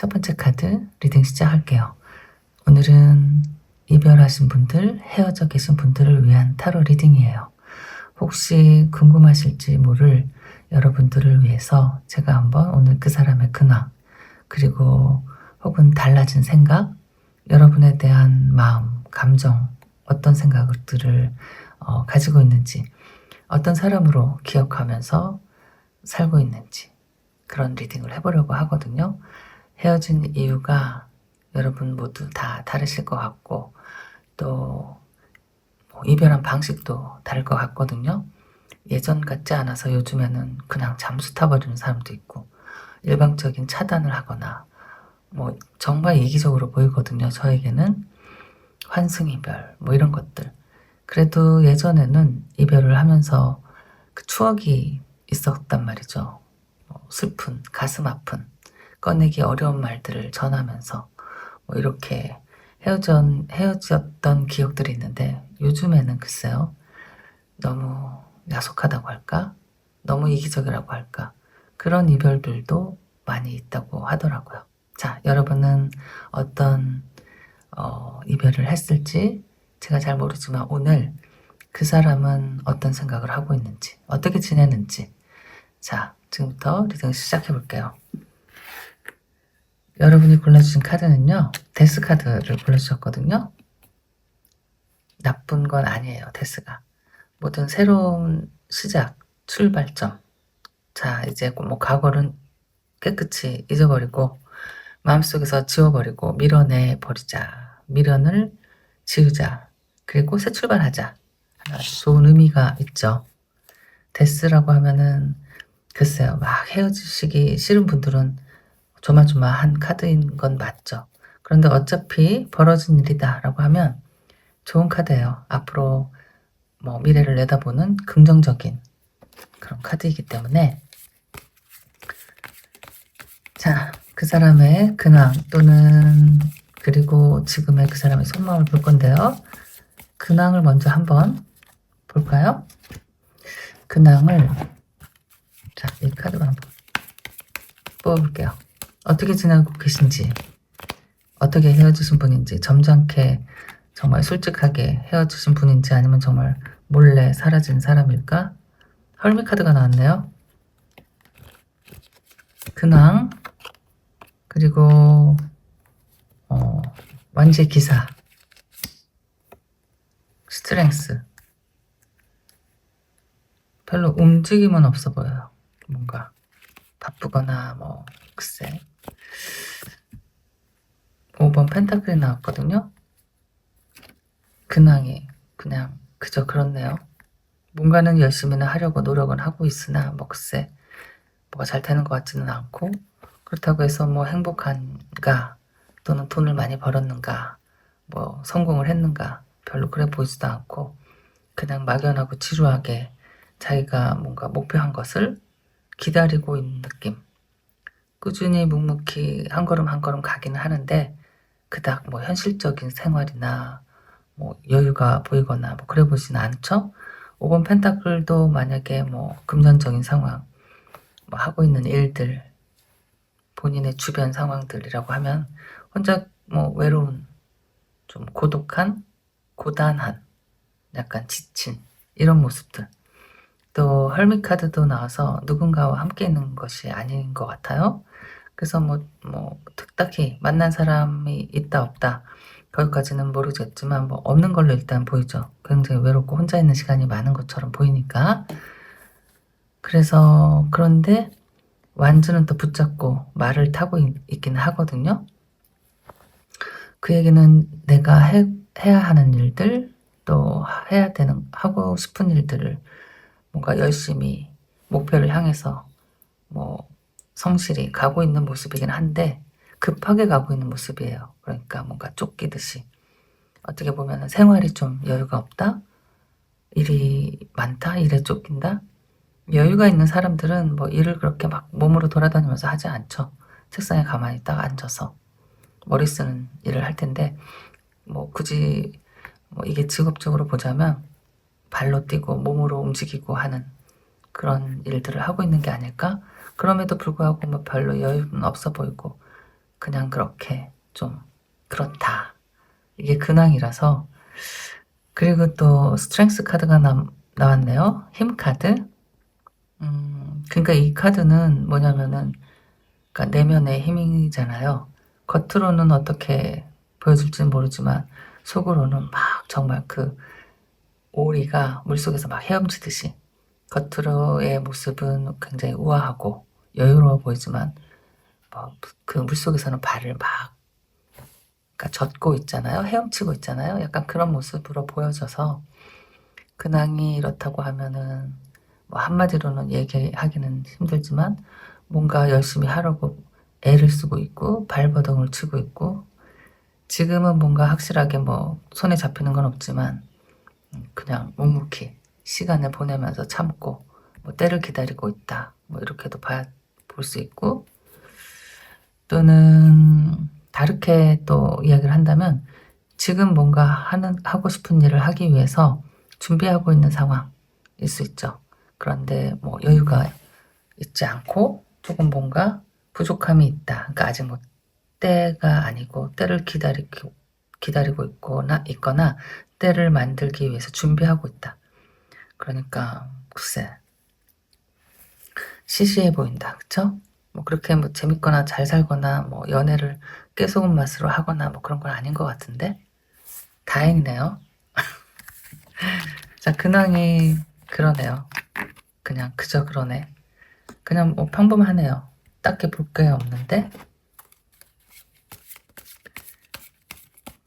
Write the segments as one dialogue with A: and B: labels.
A: 첫 번째 카드 리딩 시작할게요. 오늘은 이별하신 분들, 헤어져 계신 분들을 위한 타로 리딩이에요. 혹시 궁금하실지 모를 여러분들을 위해서 제가 한번 오늘 그 사람의 근황, 그리고 혹은 달라진 생각, 여러분에 대한 마음, 감정, 어떤 생각들을 가지고 있는지, 어떤 사람으로 기억하면서 살고 있는지 그런 리딩을 해보려고 하거든요. 헤어진 이유가 여러분 모두 다 다르실 것 같고 또 이별한 방식도 다를 것 같거든요. 예전 같지 않아서 요즘에는 그냥 잠수 타버리는 사람도 있고 일방적인 차단을 하거나 정말 이기적으로 보이거든요. 저에게는 환승이별 이런 것들. 그래도 예전에는 이별을 하면서 그 추억이 있었단 말이죠. 슬픈, 가슴 아픈, 꺼내기 어려운 말들을 전하면서 이렇게 헤어졌던 기억들이 있는데 요즘에는 글쎄요. 너무 야속하다고 할까? 너무 이기적이라고 할까? 그런 이별들도 많이 있다고 하더라고요. 자, 여러분은 어떤 이별을 했을지 제가 잘 모르지만 오늘 그 사람은 어떤 생각을 하고 있는지, 어떻게 지내는지. 자, 지금부터 리딩 시작해 볼게요. 여러분이 골라주신 카드는요, 데스 카드를 골라주셨거든요. 나쁜 건 아니에요, 데스가. 모든 새로운 시작, 출발점. 자, 이제 과거는 깨끗이 잊어버리고 마음속에서 지워버리고 밀어내 버리자. 미련을 지우자. 그리고 새 출발하자. 아주 좋은 의미가 있죠. 데스라고 하면은 글쎄요, 막 헤어지시기 싫은 분들은 조마조마한 카드인 건 맞죠. 그런데 어차피 벌어진 일이다 라고 하면 좋은 카드예요. 앞으로 미래를 내다보는 긍정적인 그런 카드이기 때문에 자, 그 사람의 근황 또는 그리고 지금의 그 사람의 속마음을 볼 건데요. 근황을 먼저 한번 볼까요? 근황을 자, 이 카드로 한번 뽑아볼게요. 어떻게 지내고 계신지, 어떻게 헤어지신 분인지, 점잖게 정말 솔직하게 헤어지신 분인지 아니면 정말 몰래 사라진 사람일까? 헐미 카드가 나왔네요. 근황 그리고 완지의 기사, 스트렝스. 별로 움직임은 없어 보여요. 뭔가 바쁘거나 글쎄. 5번 펜타클이 나왔거든요. 근황이 그냥 그저 그렇네요. 뭔가는 열심히는 하려고 노력은 하고 있으나 글쎄 뭐가 잘 되는 것 같지는 않고 그렇다고 해서 행복한가 또는 돈을 많이 벌었는가 성공을 했는가 별로 그래 보이지도 않고 그냥 막연하고 지루하게 자기가 뭔가 목표한 것을 기다리고 있는 느낌. 꾸준히 묵묵히 한 걸음 한 걸음 가기는 하는데 그닥 현실적인 생활이나 여유가 보이거나 그래 보지는 않죠. 5번 펜타클도 만약에 금전적인 상황 하고 있는 일들 본인의 주변 상황들이라고 하면 혼자 외로운 좀 고독한 고단한 약간 지친 이런 모습들. 또 헐미 카드도 나와서 누군가와 함께 있는 것이 아닌 것 같아요. 그래서 딱히 만난 사람이 있다 없다 거기까지는 모르겠지만 없는 걸로 일단 보이죠. 굉장히 외롭고 혼자 있는 시간이 많은 것처럼 보이니까. 그래서 그런데 완주는 또 붙잡고 말을 타고 있긴 하거든요. 그 얘기는 내가 해야 하는 일들 또 해야 되는 하고 싶은 일들을 뭔가 열심히 목표를 향해서 성실히 가고 있는 모습이긴 한데 급하게 가고 있는 모습이에요. 그러니까 뭔가 쫓기듯이 어떻게 보면 생활이 좀 여유가 없다? 일이 많다? 일에 쫓긴다? 여유가 있는 사람들은 일을 그렇게 막 몸으로 돌아다니면서 하지 않죠. 책상에 가만히 딱 앉아서 머리 쓰는 일을 할 텐데 굳이 이게 직업적으로 보자면 발로 뛰고 몸으로 움직이고 하는 그런 일들을 하고 있는 게 아닐까? 그럼에도 불구하고 별로 여유는 없어 보이고 그냥 그렇게 좀 그렇다. 이게 근황이라서. 그리고 또 스트렝스 카드가 나왔네요. 힘 카드. 그러니까 이 카드는 뭐냐면은, 그러니까 내면의 힘이잖아요. 겉으로는 어떻게 보여줄지는 모르지만 속으로는 막 정말 그 오리가 물속에서 막 헤엄치듯이, 겉으로의 모습은 굉장히 우아하고 여유로워 보이지만 그 물속에서는 발을 막, 그러니까 젓고 있잖아요. 헤엄치고 있잖아요. 약간 그런 모습으로 보여져서, 근황이 이렇다고 하면은 뭐 한마디로는 얘기하기는 힘들지만 뭔가 열심히 하려고 애를 쓰고 있고 발버둥을 치고 있고, 지금은 뭔가 확실하게 뭐 손에 잡히는 건 없지만 그냥 묵묵히 시간을 보내면서 참고 뭐 때를 기다리고 있다, 뭐 이렇게도 볼 수 있고, 또는 다르게 또 이야기를 한다면 지금 뭔가 하고 싶은 일을 하기 위해서 준비하고 있는 상황일 수 있죠. 그런데 뭐 여유가 있지 않고 조금 뭔가 부족함이 있다. 그러니까 아직 뭐 때가 아니고 때를 기다리고 있거나 때를 만들기 위해서 준비하고 있다. 그러니까 글쎄, 시시해 보인다. 그쵸? 뭐 그렇게 뭐 재밌거나 잘 살거나 뭐 연애를 깨소금 맛으로 하거나 뭐 그런 건 아닌 것 같은데 다행이네요. 자, 근황이 그러네요. 그냥 그저 그러네. 그냥 뭐 평범하네요. 딱히 볼 게 없는데.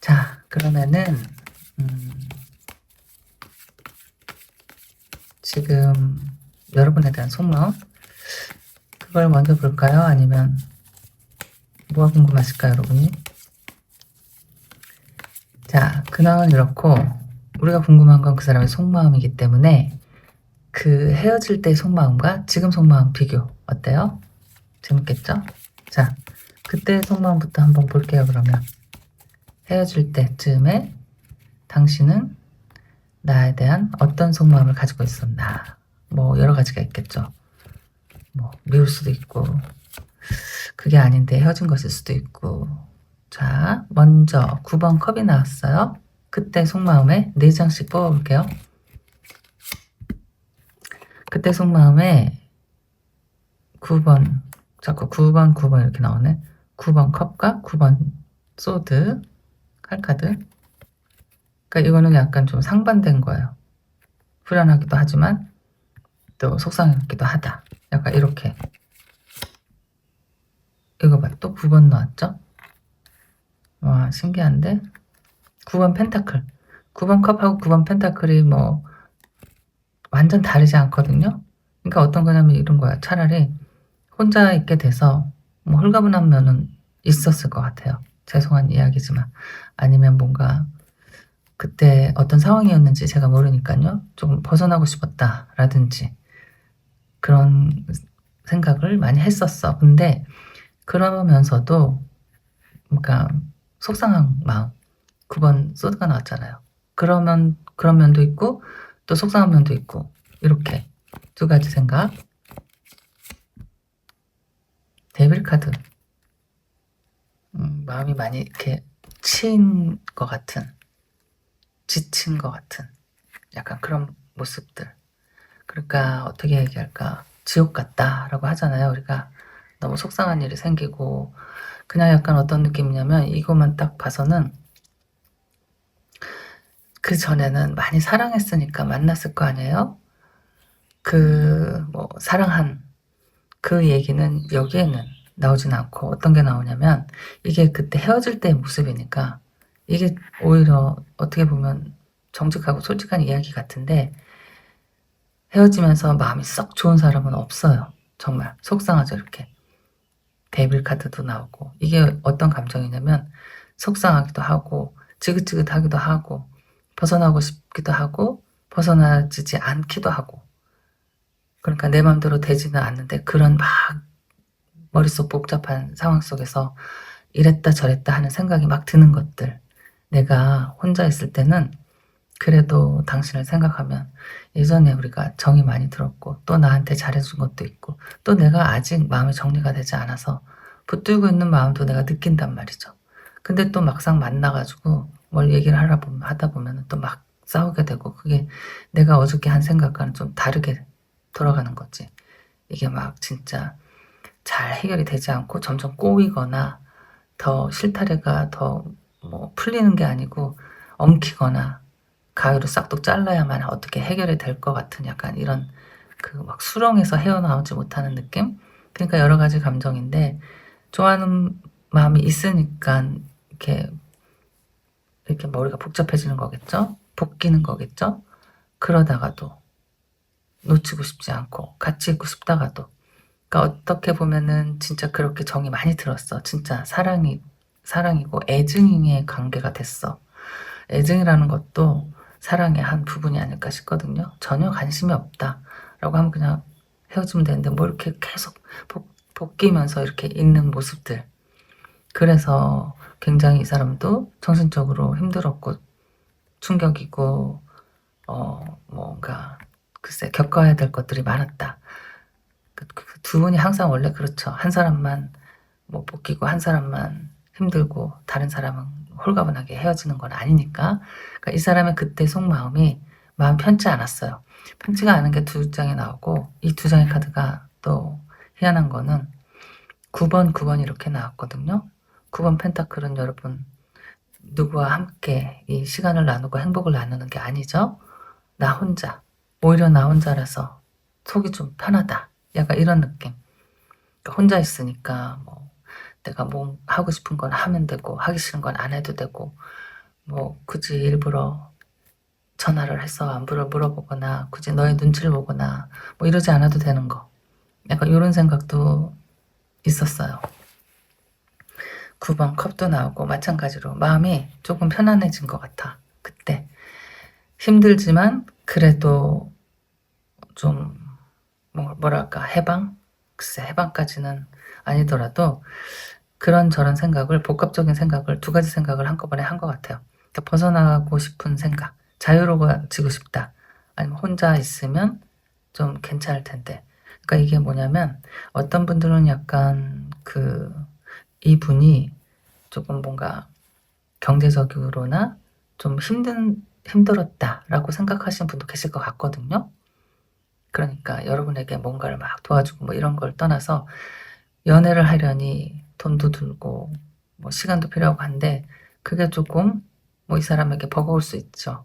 A: 자, 그러면은 지금 여러분에 대한 속마음, 그걸 먼저 볼까요? 아니면 뭐가 궁금하실까요, 여러분이? 자, 근황은 이렇고 우리가 궁금한 건 그 사람의 속마음이기 때문에 그 헤어질 때 속마음과 지금 속마음 비교 어때요? 재밌겠죠? 자, 그때 속마음부터 한번 볼게요. 그러면 헤어질 때쯤에 당신은 나에 대한 어떤 속마음을 가지고 있었나. 뭐 여러 가지가 있겠죠. 뭐 미울 수도 있고 그게 아닌데 헤어진 것일 수도 있고. 자, 먼저 9번 컵이 나왔어요. 그때 속마음에 4장씩 뽑아볼게요. 그때 속마음에 9번, 자꾸 9번 이렇게 나오네. 9번 컵과 9번 소드, 칼카드. 그러니까 이거는 약간 좀 상반된 거예요. 후련하기도 하지만 또 속상하기도 하다. 약간 이렇게. 이거 봐, 또 9번 나왔죠? 와, 신기한데? 9번 펜타클. 9번 컵하고 9번 펜타클이 뭐 완전 다르지 않거든요? 그러니까 어떤 거냐면 이런 거야. 차라리 혼자 있게 돼서 뭐 홀가분한 면은 있었을 것 같아요. 죄송한 이야기지만. 아니면 뭔가 그때 어떤 상황이었는지 제가 모르니까요. 조금 벗어나고 싶었다라든지 그런 생각을 많이 했었어. 근데 그러면서도 그러니까 속상한 마음, 9번 소드가 나왔잖아요. 그런 면도 있고 또 속상한 면도 있고, 이렇게 두 가지 생각. 데빌 카드. 마음이 많이 이렇게 치인 것 같은, 지친 것 같은 약간 그런 모습들. 그러니까 어떻게 얘기할까, 지옥 같다라고 하잖아요. 우리가 너무 속상한 일이 생기고 그냥 약간 어떤 느낌이냐면, 이것만 딱 봐서는 그 전에는 많이 사랑했으니까 만났을 거 아니에요. 그 뭐 사랑한 그 얘기는 여기에는 나오진 않고, 어떤 게 나오냐면 이게 그때 헤어질 때의 모습이니까 이게 오히려 어떻게 보면 정직하고 솔직한 이야기 같은데, 헤어지면서 마음이 썩 좋은 사람은 없어요. 정말 속상하죠. 이렇게 데빌 카드도 나오고, 이게 어떤 감정이냐면 속상하기도 하고 지긋지긋하기도 하고 벗어나고 싶기도 하고 벗어나지지 않기도 하고, 그러니까 내 마음대로 되지는 않는데 그런 막 머릿속 복잡한 상황 속에서 이랬다 저랬다 하는 생각이 막 드는 것들. 내가 혼자 있을 때는 그래도 당신을 생각하면 예전에 우리가 정이 많이 들었고 또 나한테 잘해준 것도 있고 또 내가 아직 마음의 정리가 되지 않아서 붙들고 있는 마음도 내가 느낀단 말이죠. 근데 또 막상 만나가지고 뭘 얘기를 하다 보면 또 막 싸우게 되고, 그게 내가 어저께 한 생각과는 좀 다르게 돌아가는 거지. 이게 막 진짜 잘 해결이 되지 않고 점점 꼬이거나 더 실타래가 더 뭐 풀리는 게 아니고 엉키거나 가위로 싹둑 잘라야만 어떻게 해결이 될 것 같은 약간 이런 그 막 수렁에서 헤어나오지 못하는 느낌? 그러니까 여러 가지 감정인데, 좋아하는 마음이 있으니까 이렇게 머리가 복잡해지는 거겠죠? 볶이는 거겠죠? 그러다가도 놓치고 싶지 않고 같이 있고 싶다가도, 그러니까 어떻게 보면은 진짜 그렇게 정이 많이 들었어. 진짜 사랑이고 애증의 관계가 됐어. 애증이라는 것도 사랑의 한 부분이 아닐까 싶거든요. 전혀 관심이 없다라고 하면 그냥 헤어지면 되는데, 뭐 이렇게 계속 볶이면서 이렇게 있는 모습들. 그래서 굉장히 이 사람도 정신적으로 힘들었고 충격이고 뭔가 글쎄 겪어야 될 것들이 많았다. 두 분이 항상 원래 그렇죠. 한 사람만 뭐 볶이고 한 사람만 힘들고 다른 사람은 홀가분하게 헤어지는 건 아니니까. 그러니까 이 사람의 그때 속마음이 마음 편치 않았어요. 편치가 않은 게 두 장이 나오고, 이 두 장의 카드가 또 희한한 거는 9번, 9번 이렇게 나왔거든요. 9번 펜타클은 여러분 누구와 함께 이 시간을 나누고 행복을 나누는 게 아니죠. 나 혼자, 오히려 나 혼자라서 속이 좀 편하다, 약간 이런 느낌. 그러니까 혼자 있으니까 뭐 내가 뭐 하고 싶은 건 하면 되고 하기 싫은 건 안 해도 되고, 뭐 굳이 일부러 전화를 해서 안부를 물어보거나 굳이 너의 눈치를 보거나 뭐 이러지 않아도 되는 거, 약간 이런 생각도 있었어요. 9번 컵도 나오고 마찬가지로 마음이 조금 편안해진 것 같아. 그때 힘들지만 그래도 좀 뭐랄까 해방? 글쎄 해방까지는 아니더라도 그런저런 생각을, 복합적인 생각을, 두 가지 생각을 한꺼번에 한 것 같아요. 그러니까 벗어나고 싶은 생각, 자유로워지고 싶다, 아니면 혼자 있으면 좀 괜찮을 텐데. 그러니까 이게 뭐냐면, 어떤 분들은 약간 이분이 조금 뭔가 경제적으로나 좀 힘들었다라고 생각하시는 분도 계실 것 같거든요. 그러니까 여러분에게 뭔가를 막 도와주고 뭐 이런 걸 떠나서 연애를 하려니 돈도 들고 뭐 시간도 필요하고 한데, 그게 조금 뭐 이 사람에게 버거울 수 있죠.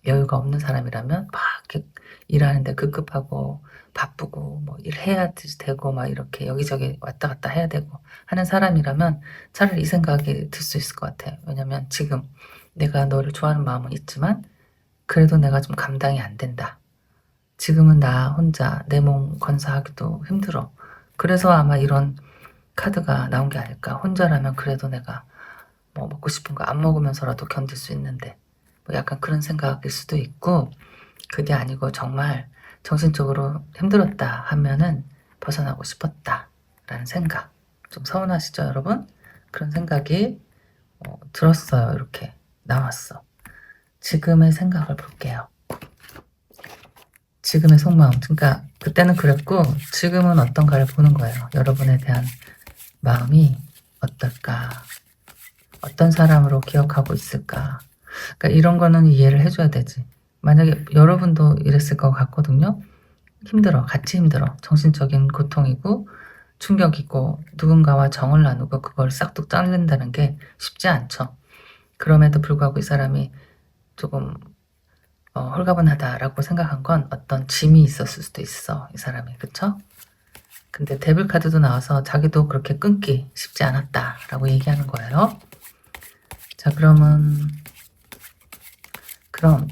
A: 여유가 없는 사람이라면 막 이렇게 일하는데 급급하고 바쁘고 뭐 일해야 되고 막 이렇게 여기저기 왔다 갔다 해야 되고 하는 사람이라면 차라리 이 생각이 들 수 있을 것 같아요. 왜냐면 지금 내가 너를 좋아하는 마음은 있지만 그래도 내가 좀 감당이 안 된다. 지금은 나 혼자 내 몸 건사하기도 힘들어. 그래서 아마 이런 카드가 나온 게 아닐까. 혼자라면 그래도 내가 뭐 먹고 싶은 거 안 먹으면서라도 견딜 수 있는데, 뭐 약간 그런 생각일 수도 있고, 그게 아니고 정말 정신적으로 힘들었다 하면은 벗어나고 싶었다 라는 생각. 좀 서운하시죠 여러분? 그런 생각이 들었어요. 이렇게 나왔어. 지금의 생각을 볼게요. 지금의 속마음, 그러니까 그때는 그랬고 지금은 어떤가를 보는 거예요. 여러분에 대한 마음이 어떨까, 어떤 사람으로 기억하고 있을까. 그러니까 이런 거는 이해를 해줘야 되지. 만약에 여러분도 이랬을 것 같거든요. 힘들어, 같이 힘들어. 정신적인 고통이고 충격이고 누군가와 정을 나누고 그걸 싹둑 자른다는 게 쉽지 않죠. 그럼에도 불구하고 이 사람이 조금 홀가분하다라고 생각한 건 어떤 짐이 있었을 수도 있어, 이 사람이. 그쵸? 근데 데빌 카드도 나와서 자기도 그렇게 끊기 쉽지 않았다라고 얘기하는 거예요. 자, 그럼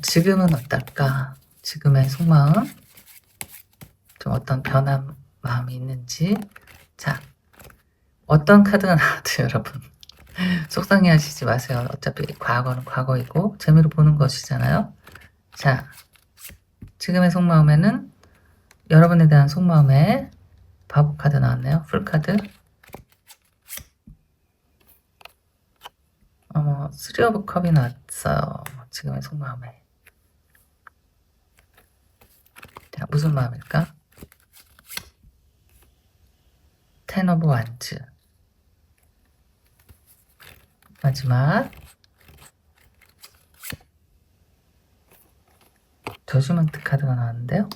A: 지금은 어떨까? 지금의 속마음, 좀 어떤 변한 마음이 있는지. 자, 어떤 카드가 나와도 여러분 속상해하시지 마세요. 어차피 과거는 과거이고 재미로 보는 것이잖아요. 자, 지금의 속마음에는 여러분에 대한 속마음에 바보 카드 나왔네요. 풀 카드. 쓰리 오브 컵이 나왔어요. 지금의 속마음에. 자, 무슨 마음일까? 텐 오브 완즈. 마지막 저지먼트 카드가 나왔는데요.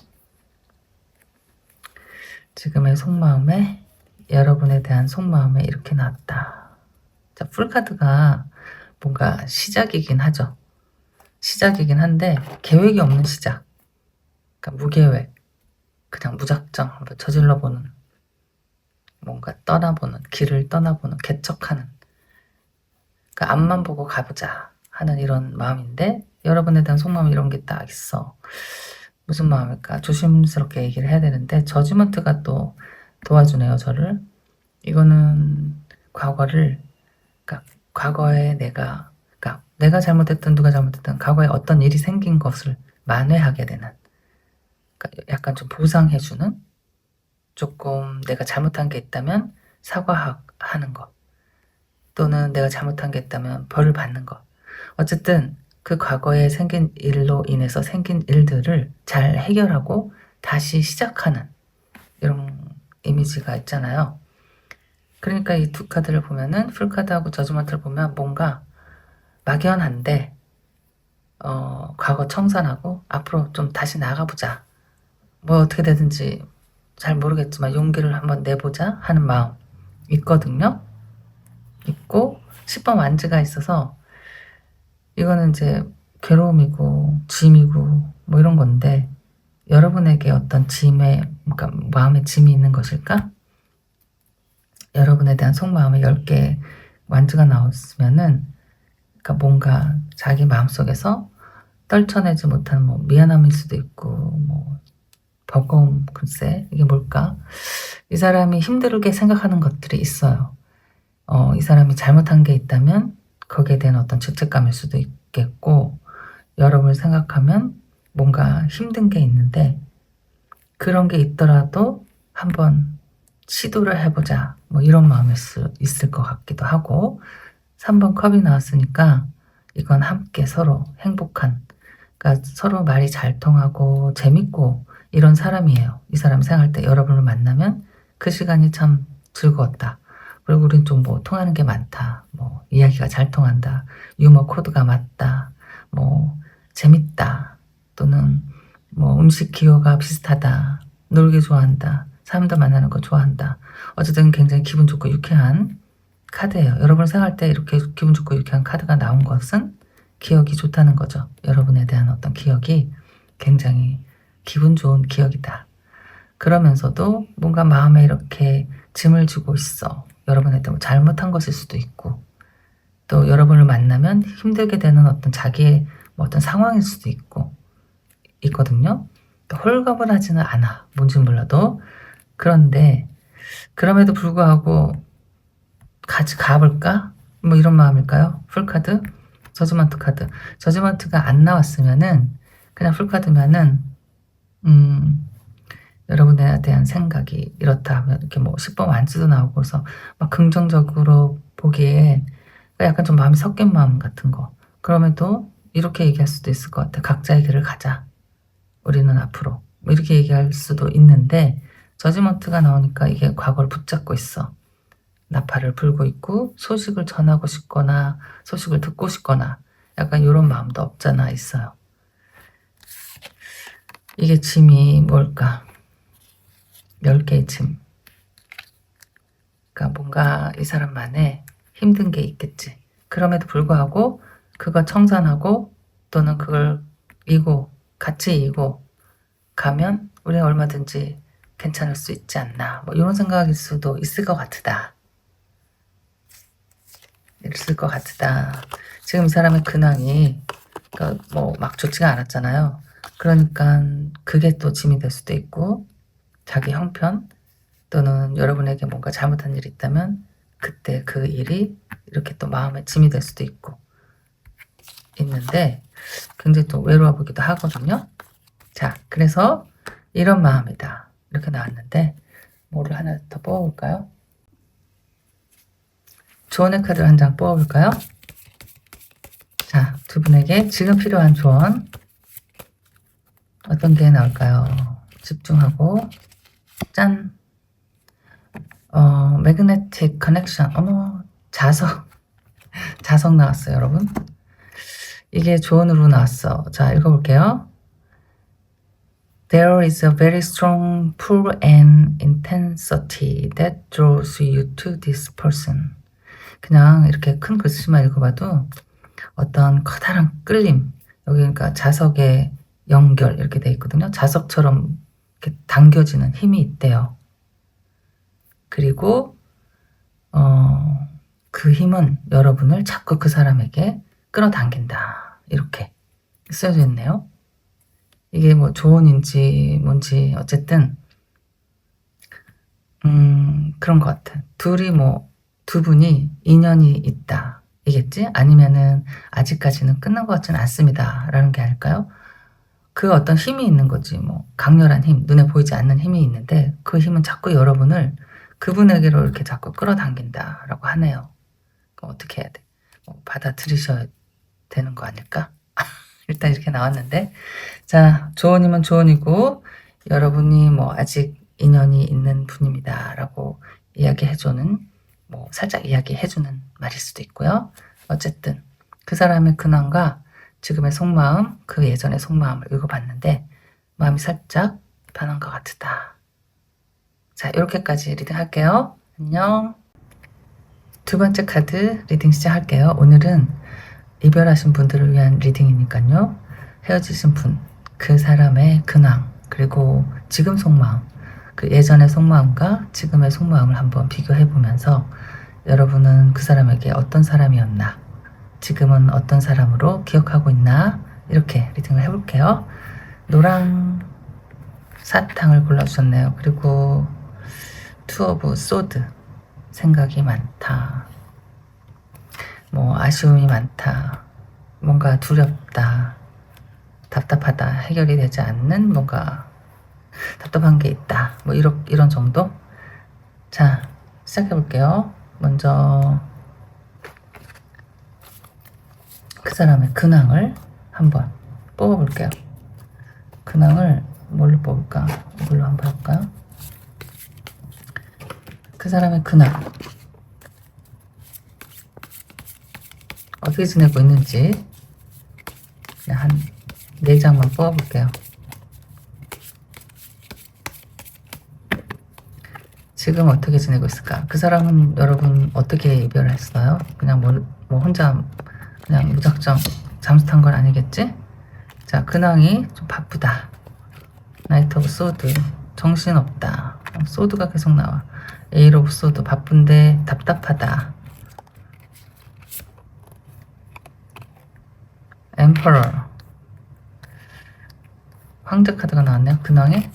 A: 지금의 속마음에, 여러분에 대한 속마음에 이렇게 나왔다. 자, 풀카드가 뭔가 시작이긴 하죠. 시작이긴 한데 계획이 없는 시작. 그러니까 무계획. 그냥 무작정 한번 저질러보는, 뭔가 떠나보는, 길을 떠나보는, 개척하는. 그러니까 앞만 보고 가보자 하는 이런 마음인데, 여러분에 대한 속마음이 이런 게 딱 있어. 무슨 마음일까? 조심스럽게 얘기를 해야 되는데 저지먼트가 또 도와주네요, 저를. 이거는 과거를, 그러니까 과거에 그러니까 내가 잘못했든 누가 잘못했든 과거에 어떤 일이 생긴 것을 만회하게 되는, 그러니까 약간 좀 보상해주는, 조금 내가 잘못한 게 있다면 사과하는 것, 또는 내가 잘못한 게 있다면 벌을 받는 것. 어쨌든 그 과거에 생긴 일로 인해서 생긴 일들을 잘 해결하고 다시 시작하는 이런 이미지가 있잖아요. 그러니까 이 두 카드를 보면은, 풀카드하고 저지먼트를 보면 뭔가 막연한데 과거 청산하고 앞으로 좀 다시 나가보자, 뭐 어떻게 되든지 잘 모르겠지만 용기를 한번 내보자 하는 마음 있거든요. 있고 10번 완즈가 있어서 이거는 이제 괴로움이고 짐이고 뭐 이런 건데, 여러분에게 어떤 짐에, 그러니까 마음에 짐이 있는 것일까? 여러분에 대한 속마음에 10개 완즈가 나왔으면은, 그러니까 뭔가 자기 마음속에서 떨쳐내지 못한 뭐 미안함일 수도 있고, 뭐 버거움, 글쎄 이게 뭘까? 이 사람이 힘들게 생각하는 것들이 있어요. 이 사람이 잘못한 게 있다면 거기에 대한 어떤 죄책감일 수도 있겠고, 여러분을 생각하면 뭔가 힘든 게 있는데, 그런 게 있더라도 한번 시도를 해보자, 뭐 이런 마음일 수 있을 것 같기도 하고. 3번 컵이 나왔으니까 이건 함께 서로 행복한, 그러니까 서로 말이 잘 통하고 재밌고 이런 사람이에요. 이 사람 생각할 때 여러분을 만나면 그 시간이 참 즐거웠다. 그리고 우린 좀 뭐 통하는 게 많다. 뭐 이야기가 잘 통한다. 유머 코드가 맞다. 뭐 재밌다. 또는 뭐 음식 기호가 비슷하다. 놀기 좋아한다. 사람들 만나는 거 좋아한다. 어쨌든 굉장히 기분 좋고 유쾌한 카드예요. 여러분 생각할 때 이렇게 기분 좋고 유쾌한 카드가 나온 것은 기억이 좋다는 거죠. 여러분에 대한 어떤 기억이 굉장히 기분 좋은 기억이다. 그러면서도 뭔가 마음에 이렇게 짐을 지고 있어. 여러분한테 뭐 잘못한 것일 수도 있고, 또 여러분을 만나면 힘들게 되는 어떤 자기의 뭐 어떤 상황일 수도 있거든요. 홀가분 하지는 않아. 뭔지 몰라도. 그런데 그럼에도 불구하고 같이 가볼까? 뭐 이런 마음일까요? 풀카드, 저지먼트 카드. 저지먼트가 안 나왔으면은, 그냥 풀카드면은 여러분에 대한 생각이 이렇다 하면 이렇게 뭐 10번 완즈도 나오고, 그래서 막 긍정적으로 보기에 약간 좀 마음이 섞인 마음 같은 거. 그럼에도 이렇게 얘기할 수도 있을 것 같아. 각자의 길을 가자, 우리는 앞으로. 뭐 이렇게 얘기할 수도 있는데, 저지먼트가 나오니까 이게 과거를 붙잡고 있어. 나팔을 불고 있고 소식을 전하고 싶거나 소식을 듣고 싶거나 약간 이런 마음도 없잖아 있어요. 이게 짐이 뭘까? 10개의 짐. 그러니까 뭔가 이 사람만의 힘든 게 있겠지. 그럼에도 불구하고 그거 청산하고, 또는 그걸 같이 이고 가면 우리 얼마든지 괜찮을 수 있지 않나, 뭐 이런 생각일 수도 있을 것 같다. 있을 것 같다. 지금 이 사람의 근황이 그러니까 뭐 막 좋지가 않았잖아요. 그러니까 그게 또 짐이 될 수도 있고, 자기 형편, 또는 여러분에게 뭔가 잘못한 일이 있다면 그때 그 일이 이렇게 또 마음에 짐이 될 수도 있는데, 굉장히 또 외로워 보기도 하거든요. 자, 그래서 이런 마음이다 이렇게 나왔는데, 뭐를 하나 더 뽑아볼까요? 조언의 카드를 한 장 뽑아볼까요? 자, 두 분에게 지금 필요한 조언 어떤 게 나올까요? 집중하고. 짠! 매그네틱 커넥션. 어머, 자석. 자석 나왔어요, 여러분. 이게 조언으로 나왔어. 자, 읽어볼게요. There is a very strong pull and intensity that draws you to this person. 그냥 이렇게 큰 글씨만 읽어봐도 어떤 커다란 끌림, 여기 그러니까 자석의 연결 이렇게 돼 있거든요. 자석처럼 이렇게 당겨지는 힘이 있대요. 그리고 그 힘은 여러분을 자꾸 그 사람에게 끌어당긴다. 이렇게 쓰여져 있네요. 이게 뭐 조언인지 뭔지 어쨌든 그런 것 같아. 두 분이 인연이 있다. 이겠지? 아니면은 아직까지는 끝난 것 같지는 않습니다. 라는 게 아닐까요? 그 어떤 힘이 있는 거지. 뭐 강렬한 힘, 눈에 보이지 않는 힘이 있는데 그 힘은 자꾸 여러분을 그분에게로 이렇게 자꾸 끌어당긴다라고 하네요. 그럼 어떻게 해야 돼? 뭐 받아들이셔야 되는 거 아닐까? 일단 이렇게 나왔는데, 자, 조언이면 조언이고 여러분이 뭐 아직 인연이 있는 분입니다라고 이야기해주는, 뭐 살짝 이야기해주는 말일 수도 있고요. 어쨌든 그 사람의 근황과 지금의 속마음, 그 예전의 속마음을 읽어봤는데 마음이 살짝 변한 것 같다. 자, 이렇게까지 리딩 할게요. 안녕. 두 번째 카드 리딩 시작할게요. 오늘은 이별하신 분들을 위한 리딩이니까요. 헤어지신 분, 그 사람의 근황, 그리고 지금 속마음, 그 예전의 속마음과 지금의 속마음을 한번 비교해보면서 여러분은 그 사람에게 어떤 사람이었나, 지금은 어떤 사람으로 기억하고 있나, 이렇게 리딩을 해볼게요. 노랑 사탕을 골라주셨네요. 그리고 투 오브 소드, 생각이 많다, 뭐 아쉬움이 많다, 뭔가 두렵다, 답답하다, 해결이 되지 않는 뭔가 답답한 게 있다, 뭐 이런 정도. 자, 시작해 볼게요. 먼저 그 사람의 근황을 한번 뽑아 볼게요. 근황을 뭘로 뽑을까? 이걸로 한번 해볼까요? 그 사람의 근황, 어떻게 지내고 있는지 그냥 한 4장만 뽑아볼게요. 지금 어떻게 지내고 있을까? 그 사람은 여러분 어떻게 이별을 했어요? 그냥 뭐 혼자 그냥 무작정 잠수 탄 건 아니겠지? 자, 근황이 좀 바쁘다. 나이트 오브 소드, 정신없다. 소드가 계속 나와. 에일 오브 소드, 바쁜데 답답하다. 엠퍼러, 황제 카드가 나왔네요. 근황에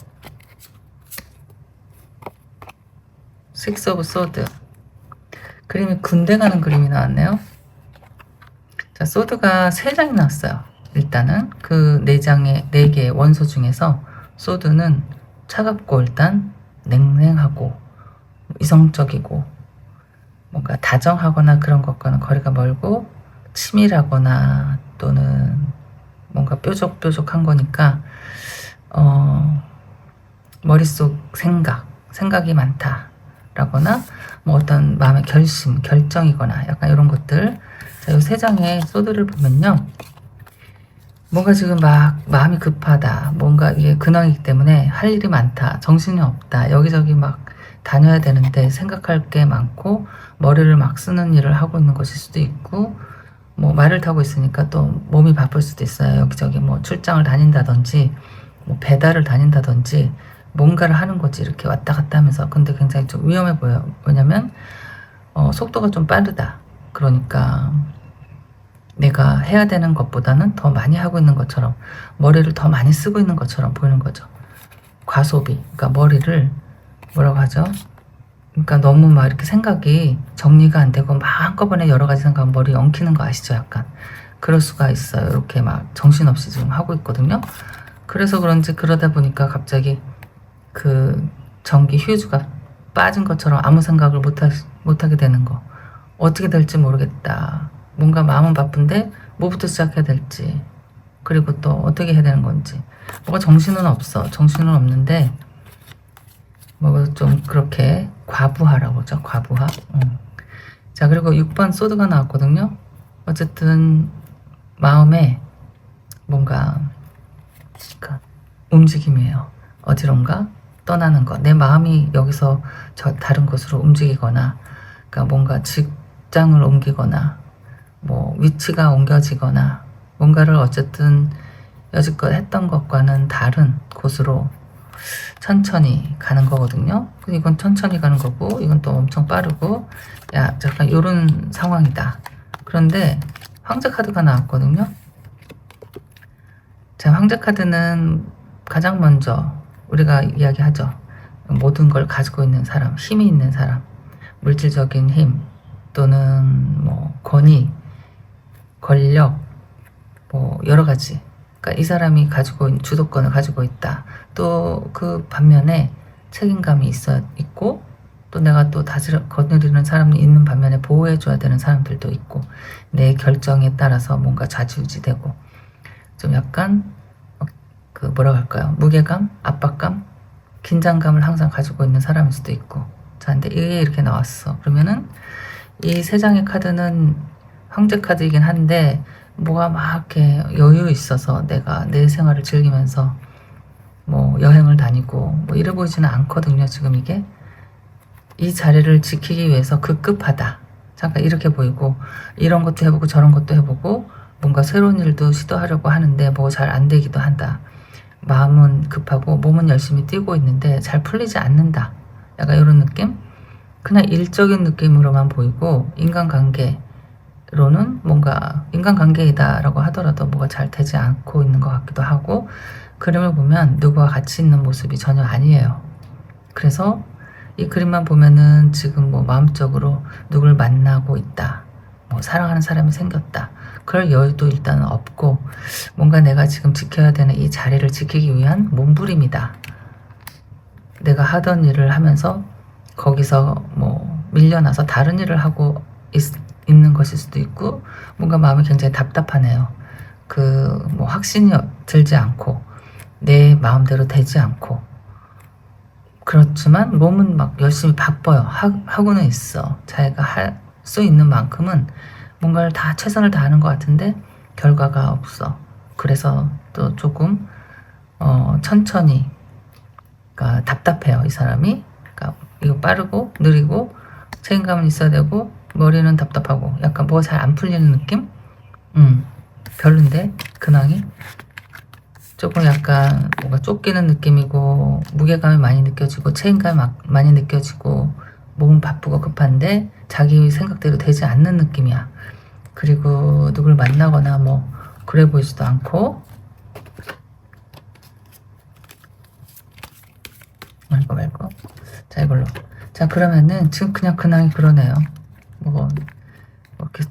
A: 식스 오브 소드, 그림이 군대 가는 그림이 나왔네요. 자, 소드가 3장이 나왔어요. 일단은 그 4개의 원소 중에서 소드는 차갑고 일단 냉랭하고 이성적이고 뭔가 다정하거나 그런 것과는 거리가 멀고 치밀하거나 또는 뭔가 뾰족뾰족한 거니까 머릿속 생각이 많다라거나 뭐 어떤 마음의 결정이거나 약간 이런 것들. 자, 이 3장의 소드를 보면요, 뭔가 지금 막 마음이 급하다, 뭔가 이게 근황이기 때문에 할 일이 많다, 정신이 없다, 여기저기 막 다녀야 되는데 생각할 게 많고 머리를 막 쓰는 일을 하고 있는 것일 수도 있고, 뭐 말을 타고 있으니까 또 몸이 바쁠 수도 있어요. 여기저기 뭐 출장을 다닌다든지 뭐 배달을 다닌다든지 뭔가를 하는 거지, 이렇게 왔다 갔다 하면서. 근데 굉장히 좀 위험해 보여요. 왜냐면 속도가 좀 빠르다. 그러니까 내가 해야 되는 것보다는 더 많이 하고 있는 것처럼, 머리를 더 많이 쓰고 있는 것처럼 보이는 거죠. 과소비, 그러니까 머리를 뭐라고 하죠? 그러니까 너무 막 이렇게 생각이 정리가 안 되고 막 한꺼번에 여러 가지 생각하면 머리 엉키는 거 아시죠? 약간 그럴 수가 있어요. 이렇게 막 정신없이 지금 하고 있거든요. 그래서 그런지 그러다 보니까 갑자기 그 전기 휴즈가 빠진 것처럼 아무 생각을 못하게 되는 거. 어떻게 될지 모르겠다. 뭔가 마음은 바쁜데 뭐부터 시작해야 될지, 그리고 또 어떻게 해야 되는 건지, 뭔가 정신은 없어. 정신은 없는데 뭐 좀 그렇게 과부하라고 하죠. 과부하. 자, 그리고 6번 소드가 나왔거든요. 어쨌든 마음에 뭔가 움직임이에요. 어디론가 떠나는 거. 내 마음이 여기서 저 다른 곳으로 움직이거나, 그러니까 뭔가 직장을 옮기거나, 뭐 위치가 옮겨지거나, 뭔가를 어쨌든 여지껏 했던 것과는 다른 곳으로 천천히 가는 거거든요. 이건 천천히 가는 거고, 이건 또 엄청 빠르고, 야, 잠깐 요런 상황이다. 그런데 황제 카드가 나왔거든요. 자, 황제 카드는 가장 먼저 우리가 이야기하죠. 모든 걸 가지고 있는 사람, 힘이 있는 사람, 물질적인 힘 또는 뭐 권위, 권력, 뭐 여러 가지. 그러니까 이 사람이 가지고 있는 주도권을 가지고 있다. 또 그 반면에 책임감이 있고, 또 내가 또 거느리는 사람이 있는 반면에 보호해줘야 되는 사람들도 있고, 내 결정에 따라서 뭔가 좌지우지되고, 좀 약간 그 뭐라고 할까요? 무게감, 압박감, 긴장감을 항상 가지고 있는 사람일 수도 있고. 자, 근데 이게 이렇게 나왔어. 그러면은 이 세 장의 카드는 황제 카드이긴 한데, 뭐가 막 이렇게 여유 있어서 내가 내 생활을 즐기면서 뭐 여행을 다니고 뭐 이래 보이지는 않거든요. 지금 이게 이 자리를 지키기 위해서 급급하다. 잠깐 이렇게 보이고, 이런 것도 해보고 저런 것도 해보고 뭔가 새로운 일도 시도하려고 하는데 뭐 잘 안 되기도 한다. 마음은 급하고 몸은 열심히 뛰고 있는데 잘 풀리지 않는다. 약간 이런 느낌? 그냥 일적인 느낌으로만 보이고, 인간관계로는 뭔가 인간관계이다라고 하더라도 뭐가 잘 되지 않고 있는 것 같기도 하고, 그림을 보면 누구와 같이 있는 모습이 전혀 아니에요. 그래서 이 그림만 보면은 지금 뭐 마음적으로 누굴 만나고 있다, 뭐 사랑하는 사람이 생겼다, 그럴 여유도 일단은 없고, 뭔가 내가 지금 지켜야 되는 이 자리를 지키기 위한 몸부림이다. 내가 하던 일을 하면서 거기서 뭐 밀려나서 다른 일을 하고 있는 것일 수도 있고, 뭔가 마음이 굉장히 답답하네요. 그 뭐 확신이 들지 않고 내 마음대로 되지 않고, 그렇지만 몸은 막 열심히 바빠요. 하고는 있어. 자기가 할 수 있는 만큼은 뭔가를 다 최선을 다하는 것 같은데 결과가 없어. 그래서 또 조금 천천히, 그러니까 답답해요, 이 사람이. 그러니까 이거 빠르고 느리고 책임감은 있어야 되고 머리는 답답하고 약간 뭐 잘 안 풀리는 느낌? 별론데 근황이 조금 약간 뭔가 쫓기는 느낌이고, 무게감이 많이 느껴지고 책임감이 많이 느껴지고, 몸은 바쁘고 급한데 자기 생각대로 되지 않는 느낌이야. 그리고 누굴 만나거나 뭐 그래 보이지도 않고. 말고 자, 이걸로. 자, 그러면은 지금 그냥 근황이 그러네요. 뭐 이렇게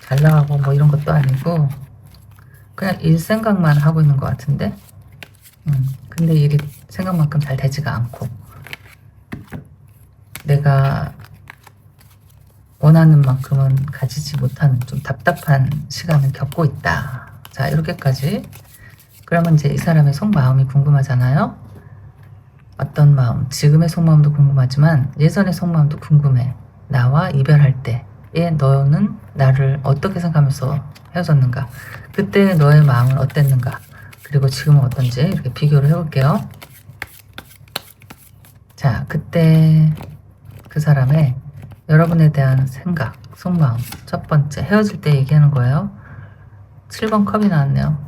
A: 잘 나가고 뭐 이런 것도 아니고 그냥 일 생각만 하고 있는 것 같은데, 근데 일이 생각만큼 잘 되지가 않고, 내가 원하는 만큼은 가지지 못하는 좀 답답한 시간을 겪고 있다. 자, 이렇게까지. 그러면 이제 이 사람의 속마음이 궁금하잖아요. 어떤 마음, 지금의 속마음도 궁금하지만 예전의 속마음도 궁금해. 나와 이별할 때에 너는 나를 어떻게 생각하면서 헤어졌는가? 그때 너의 마음은 어땠는가? 그리고 지금은 어떤지 이렇게 비교를 해볼게요. 자, 그때 그 사람의 여러분에 대한 생각, 속마음. 첫 번째, 헤어질 때 얘기하는 거예요. 7번 컵이 나왔네요.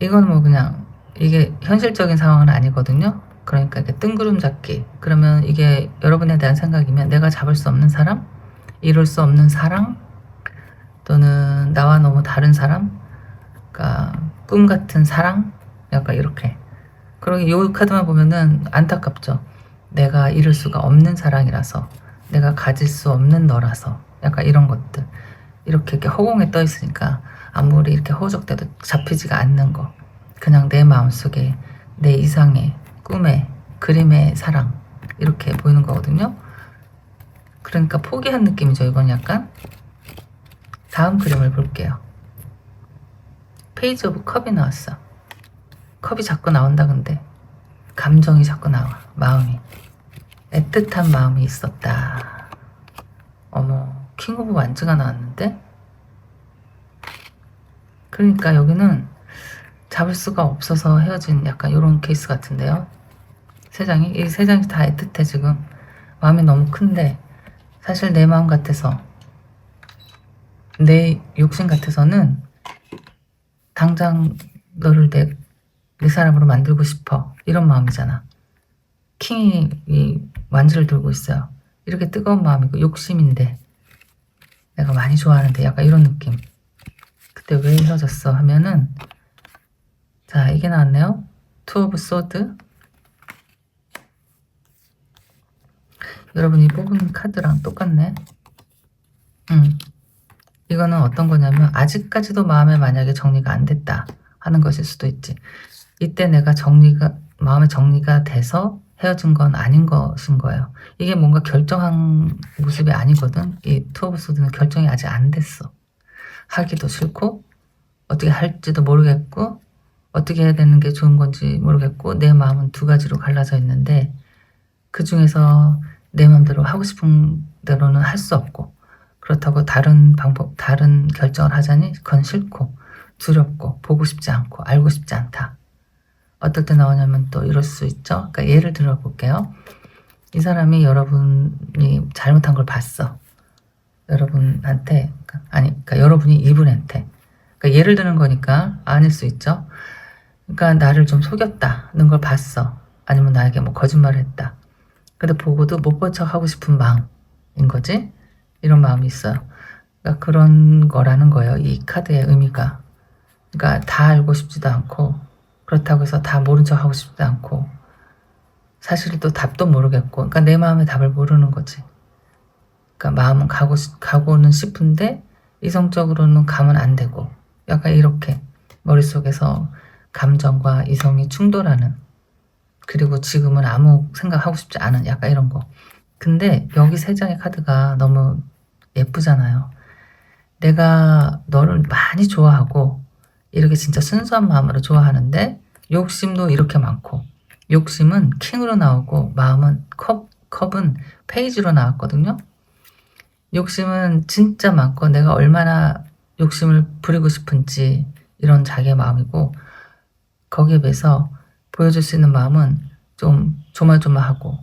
A: 이건 뭐 그냥 이게 현실적인 상황은 아니거든요. 그러니까 이게 뜬구름 잡기. 그러면 이게 여러분에 대한 생각이면 내가 잡을 수 없는 사람, 이룰 수 없는 사랑, 또는 나와 너무 다른 사람, 그러니까 꿈 같은 사랑, 약간 이렇게. 그리고 이 카드만 보면은 안타깝죠. 내가 이룰 수가 없는 사랑이라서, 내가 가질 수 없는 너라서, 약간 이런 것들. 이렇게 허공에 떠 있으니까 아무리 이렇게 허우적대도 잡히지가 않는 거. 그냥 내 마음속에 내 이상의 꿈의 그림의 사랑, 이렇게 보이는 거거든요. 그러니까 포기한 느낌이죠, 이건 약간. 다음 그림을 볼게요. 페이지 오브 컵이 나왔어. 컵이 자꾸 나온다. 근데 감정이 자꾸 나와. 마음이, 애틋한 마음이 있었다. 어머, 킹 오브 완즈가 나왔는데? 그러니까 여기는 잡을 수가 없어서 헤어진 약간 이런 케이스 같은데요. 이 세 장이 다 애틋해 지금. 마음이 너무 큰데 사실 내 마음 같아서, 내 욕심 같아서는 당장 너를 내 사람으로 만들고 싶어, 이런 마음이잖아. 킹이 이 완지를 들고 있어요. 이렇게 뜨거운 마음이고 욕심인데 내가 많이 좋아하는데, 약간 이런 느낌. 그때 왜 헤어졌어 하면은, 자, 이게 나왔네요. 투 오브 소드. 여러분이 뽑은 카드랑 똑같네. 이거는 어떤 거냐면, 아직까지도 마음에 만약에 정리가 안 됐다 하는 것일 수도 있지. 이때 내가 마음의 정리가 돼서 헤어진 건 아닌 것인 거예요. 이게 뭔가 결정한 모습이 아니거든. 이 투 오브 소드는 결정이 아직 안 됐어. 하기도 싫고 어떻게 할지도 모르겠고 어떻게 해야 되는 게 좋은 건지 모르겠고, 내 마음은 두 가지로 갈라져 있는데 그 중에서 내 마음대로 하고 싶은 대로는 할 수 없고, 그렇다고 다른 결정을 하자니 그건 싫고 두렵고 보고 싶지 않고 알고 싶지 않다. 어떨 때 나오냐면 또 이럴 수 있죠. 그러니까 예를 들어 볼게요. 이 사람이 여러분이 잘못한 걸 봤어. 여러분한테, 그러니까 여러분이 이분한테. 그러니까 예를 드는 거니까 아닐 수 있죠. 그러니까 나를 좀 속였다는 걸 봤어. 아니면 나에게 뭐 거짓말을 했다. 근데 보고도 못 본 척 하고 싶은 마음인 거지. 이런 마음이 있어요. 그러니까 그런 거라는 거예요. 이 카드의 의미가. 그러니까 다 알고 싶지도 않고, 그렇다고 해서 다 모른 척 하고 싶지도 않고, 사실 또 답도 모르겠고, 그러니까 내 마음의 답을 모르는 거지. 그러니까 마음은 가고는 싶은데 이성적으로는 가면 안 되고, 약간 이렇게 머릿속에서 감정과 이성이 충돌하는, 그리고 지금은 아무 생각하고 싶지 않은, 약간 이런 거. 근데 여기 세 장의 카드가 너무 예쁘잖아요. 내가 너를 많이 좋아하고 이렇게 진짜 순수한 마음으로 좋아하는데 욕심도 이렇게 많고, 욕심은 킹으로 나오고 마음은 컵은 페이지로 나왔거든요. 욕심은 진짜 많고 내가 얼마나 욕심을 부리고 싶은지, 이런 자기의 마음이고, 거기에 비해서 보여줄 수 있는 마음은 좀 조마조마하고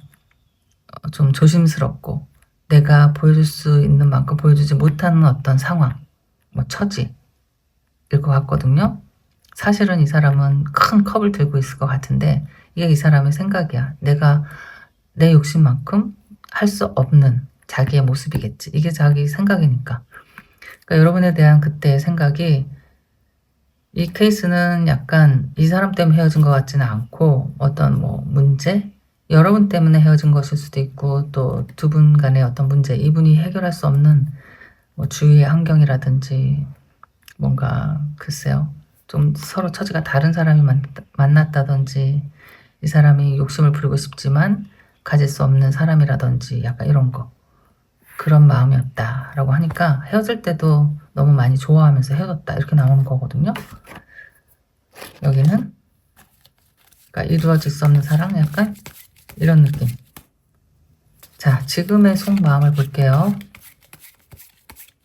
A: 좀 조심스럽고, 내가 보여줄 수 있는 만큼 보여주지 못하는 어떤 상황, 뭐 처지일 것 같거든요. 사실은 이 사람은 큰 컵을 들고 있을 것 같은데 이게 이 사람의 생각이야. 내가 내 욕심만큼 할 수 없는 자기의 모습이겠지. 이게 자기 생각이니까. 그러니까 여러분에 대한 그때의 생각이, 이 케이스는 약간 이 사람 때문에 헤어진 것 같지는 않고 어떤 뭐 문제? 여러분 때문에 헤어진 것일 수도 있고, 또 두 분 간의 어떤 문제, 이분이 해결할 수 없는 뭐 주위의 환경이라든지 뭔가 글쎄요, 좀 서로 처지가 다른 사람이 만났다든지, 이 사람이 욕심을 부리고 싶지만 가질 수 없는 사람이라든지, 약간 이런 거, 그런 마음이었다라고 하니까 헤어질 때도 너무 많이 좋아하면서 헤어졌다, 이렇게 나오는 거거든요. 여기는 그러니까 이루어질 수 없는 사랑, 약간 이런 느낌. 자, 지금의 속마음을 볼게요.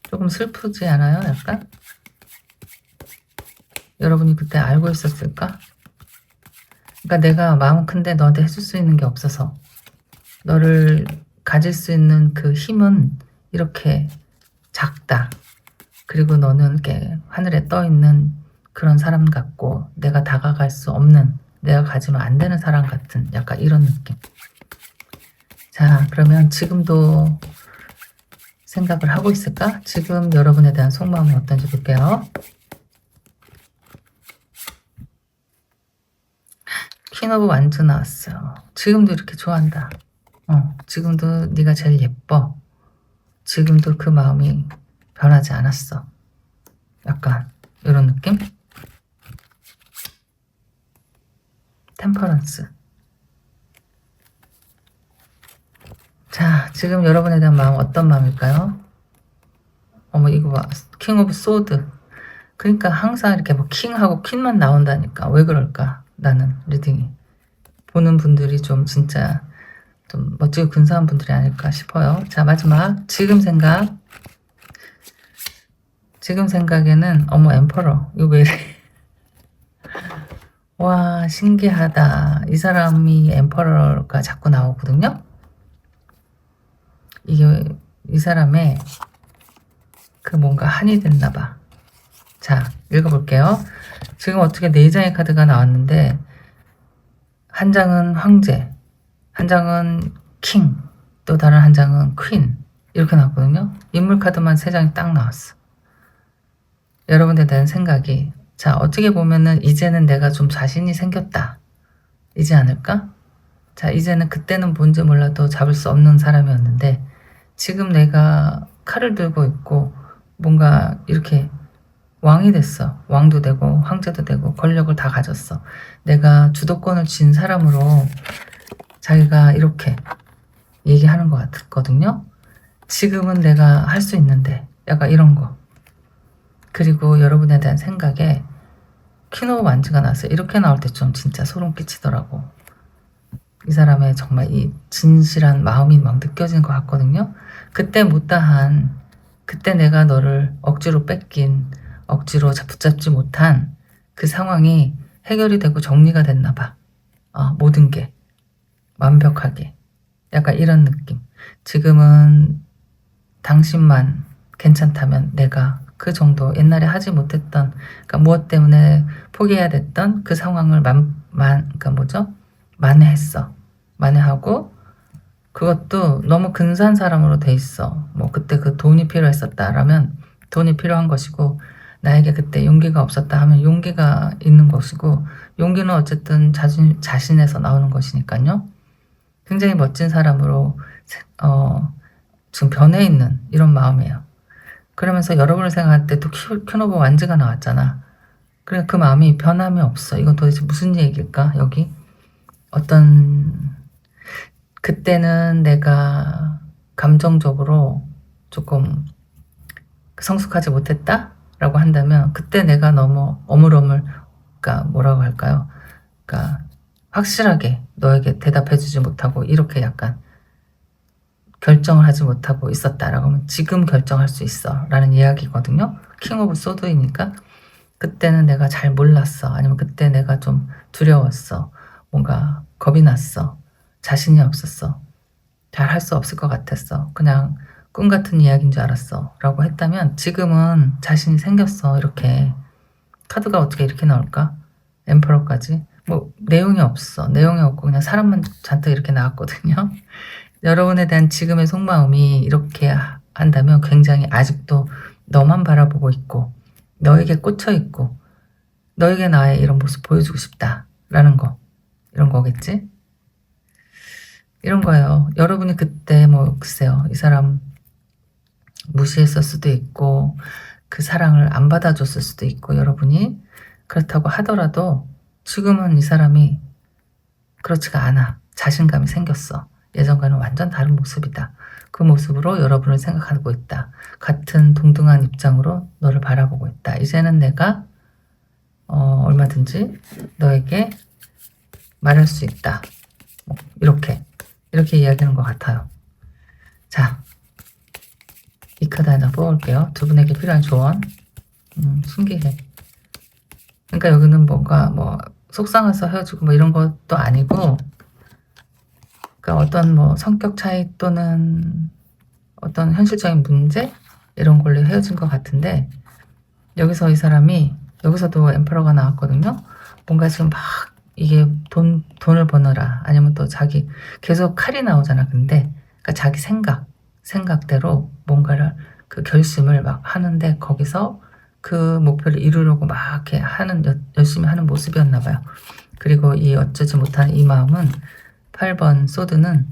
A: 조금 슬프지 않아요? 약간? 여러분이 그때 알고 있었을까? 그러니까 내가 마음 큰데 너한테 해줄 수 있는 게 없어서, 너를 가질 수 있는 그 힘은 이렇게 작다. 그리고 너는 이렇게 하늘에 떠 있는 그런 사람 같고, 내가 다가갈 수 없는, 내가 가지면 안 되는 사람 같은, 약간 이런 느낌. 자, 그러면 지금도 생각을 하고 있을까? 지금 여러분에 대한 속마음은 어떤지 볼게요. 퀸 오브 완즈 나왔어요. 지금도 이렇게 좋아한다. 지금도 네가 제일 예뻐. 지금도 그 마음이 변하지 않았어. 약간 이런 느낌? 템퍼런스. 자, 지금 여러분에 대한 마음 어떤 마음일까요? 어머, 이거 봐. 킹 오브 소드. 그러니까 항상 이렇게 뭐 킹하고 퀸만 나온다니까. 왜 그럴까? 나는 리딩이. 보는 분들이 좀 진짜 좀 멋지고 근사한 분들이 아닐까 싶어요. 자, 마지막 지금 생각. 지금 생각에는 어머 엠퍼러 이거 왜 이래. 와 신기하다. 이 사람이 엠퍼러가 자꾸 나오거든요. 이게 이 사람의 그 뭔가 한이 됐나봐. 자 읽어볼게요. 지금 어떻게 4장의 카드가 나왔는데 한 장은 황제, 한 장은 킹, 또 다른 한 장은 퀸 이렇게 나왔거든요. 인물 카드만 3장이 딱 나왔어. 여러분에 대한 생각이 자 어떻게 보면은 이제는 내가 좀 자신이 생겼다 이지 않을까? 자 이제는 그때는 뭔지 몰라도 잡을 수 없는 사람이었는데 지금 내가 칼을 들고 있고 뭔가 이렇게 왕이 됐어. 왕도 되고 황제도 되고 권력을 다 가졌어. 내가 주도권을 쥔 사람으로 자기가 이렇게 얘기하는 것 같거든요. 지금은 내가 할 수 있는데 약간 이런 거. 그리고 여러분에 대한 생각에 퀸 오브 완즈가 나왔어요. 이렇게 나올 때 좀 진짜 소름 끼치더라고. 이 사람의 정말 이 진실한 마음이 막 느껴지는 것 같거든요. 그때 못다한 그때 내가 너를 억지로 뺏긴 억지로 붙잡지 못한 그 상황이 해결이 되고 정리가 됐나 봐. 모든 게 완벽하게 약간 이런 느낌. 지금은 당신만 괜찮다면 내가 그 정도 옛날에 하지 못했던 그러니까 무엇 때문에 포기해야 됐던 그 상황을 그러니까 뭐죠? 만회했어. 만회하고 그것도 너무 근사한 사람으로 돼 있어. 뭐 그때 그 돈이 필요했었다라면 돈이 필요한 것이고 나에게 그때 용기가 없었다 하면 용기가 있는 것이고 용기는 어쨌든 자신에서 나오는 것이니까요. 굉장히 멋진 사람으로 지금 변해 있는 이런 마음이에요. 그러면서 여러분을 생각할 때 또 퀸 오브 완즈가 나왔잖아. 그래 그 마음이 변함이 없어. 이건 도대체 무슨 얘기일까? 여기 어떤 그때는 내가 감정적으로 조금 성숙하지 못했다라고 한다면 그때 내가 너무 어물어물 그러니까 뭐라고 할까요? 그러니까 확실하게 너에게 대답해주지 못하고 이렇게 약간 결정을 하지 못하고 있었다라고 하면 지금 결정할 수 있어 라는 이야기거든요. 킹 오브 소드이니까 그때는 내가 잘 몰랐어. 아니면 그때 내가 좀 두려웠어. 뭔가 겁이 났어. 자신이 없었어. 잘 할 수 없을 것 같았어. 그냥 꿈 같은 이야기인 줄 알았어. 라고 했다면 지금은 자신이 생겼어. 이렇게. 카드가 어떻게 이렇게 나올까? 엠퍼러까지. 뭐 내용이 없어. 내용이 없고 그냥 사람만 잔뜩 이렇게 나왔거든요. 여러분에 대한 지금의 속마음이 이렇게 한다면 굉장히 아직도 너만 바라보고 있고 너에게 꽂혀 있고 너에게 나의 이런 모습 보여주고 싶다라는 거. 이런 거겠지? 이런 거예요. 여러분이 그때 뭐 글쎄요. 이 사람 무시했을 수도 있고 그 사랑을 안 받아줬을 수도 있고 여러분이 그렇다고 하더라도 지금은 이 사람이 그렇지가 않아. 자신감이 생겼어. 예전과는 완전 다른 모습이다. 그 모습으로 여러분을 생각하고 있다. 같은 동등한 입장으로 너를 바라보고 있다. 이제는 내가 얼마든지 너에게 말할 수 있다. 뭐 이렇게 이야기하는 것 같아요. 자, 이 카드 하나 뽑을게요. 두 분에게 필요한 조언. 신기해. 그러니까 여기는 뭔가 뭐 속상해서 헤어지고 뭐 이런 것도 아니고 그러니까 어떤 뭐 성격 차이 또는 어떤 현실적인 문제 이런 걸로 헤어진 것 같은데 여기서 이 사람이 여기서도 엠퍼러가 나왔거든요. 뭔가 지금 막 이게 돈을 버느라 아니면 또 자기 계속 칼이 나오잖아. 근데 그러니까 자기 생각대로 뭔가를 그 결심을 막 하는데 거기서 그 목표를 이루려고 막 이렇게 열심히 하는 모습이었나 봐요. 그리고 이 어쩌지 못한 이 마음은 8번 소드는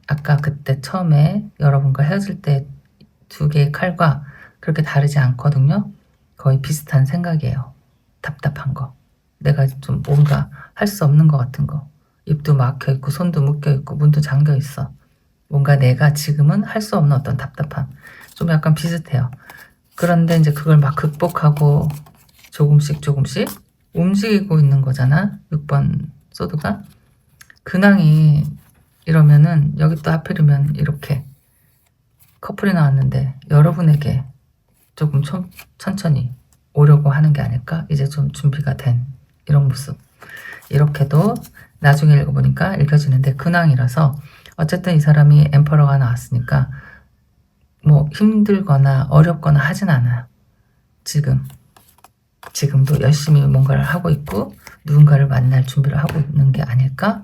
A: 아까 그때 처음에 여러분과 헤어질 때 2개의 칼과 그렇게 다르지 않거든요. 거의 비슷한 생각이에요. 답답한 거. 내가 좀 뭔가 할 수 없는 것 같은 거. 입도 막혀있고 손도 묶여있고 문도 잠겨있어. 뭔가 내가 지금은 할 수 없는 어떤 답답함. 좀 약간 비슷해요. 그런데 이제 그걸 막 극복하고 조금씩 움직이고 있는 거잖아. 6번 소드가. 근황이 이러면은 여기 또 하필이면 이렇게 커플이 나왔는데 여러분에게 조금 천천히 오려고 하는 게 아닐까? 이제 좀 준비가 된 이런 모습. 이렇게도 나중에 읽어보니까 읽혀지는데 근황이라서 어쨌든 이 사람이 엠퍼러가 나왔으니까 뭐 힘들거나 어렵거나 하진 않아요. 지금도 열심히 뭔가를 하고 있고 누군가를 만날 준비를 하고 있는 게 아닐까?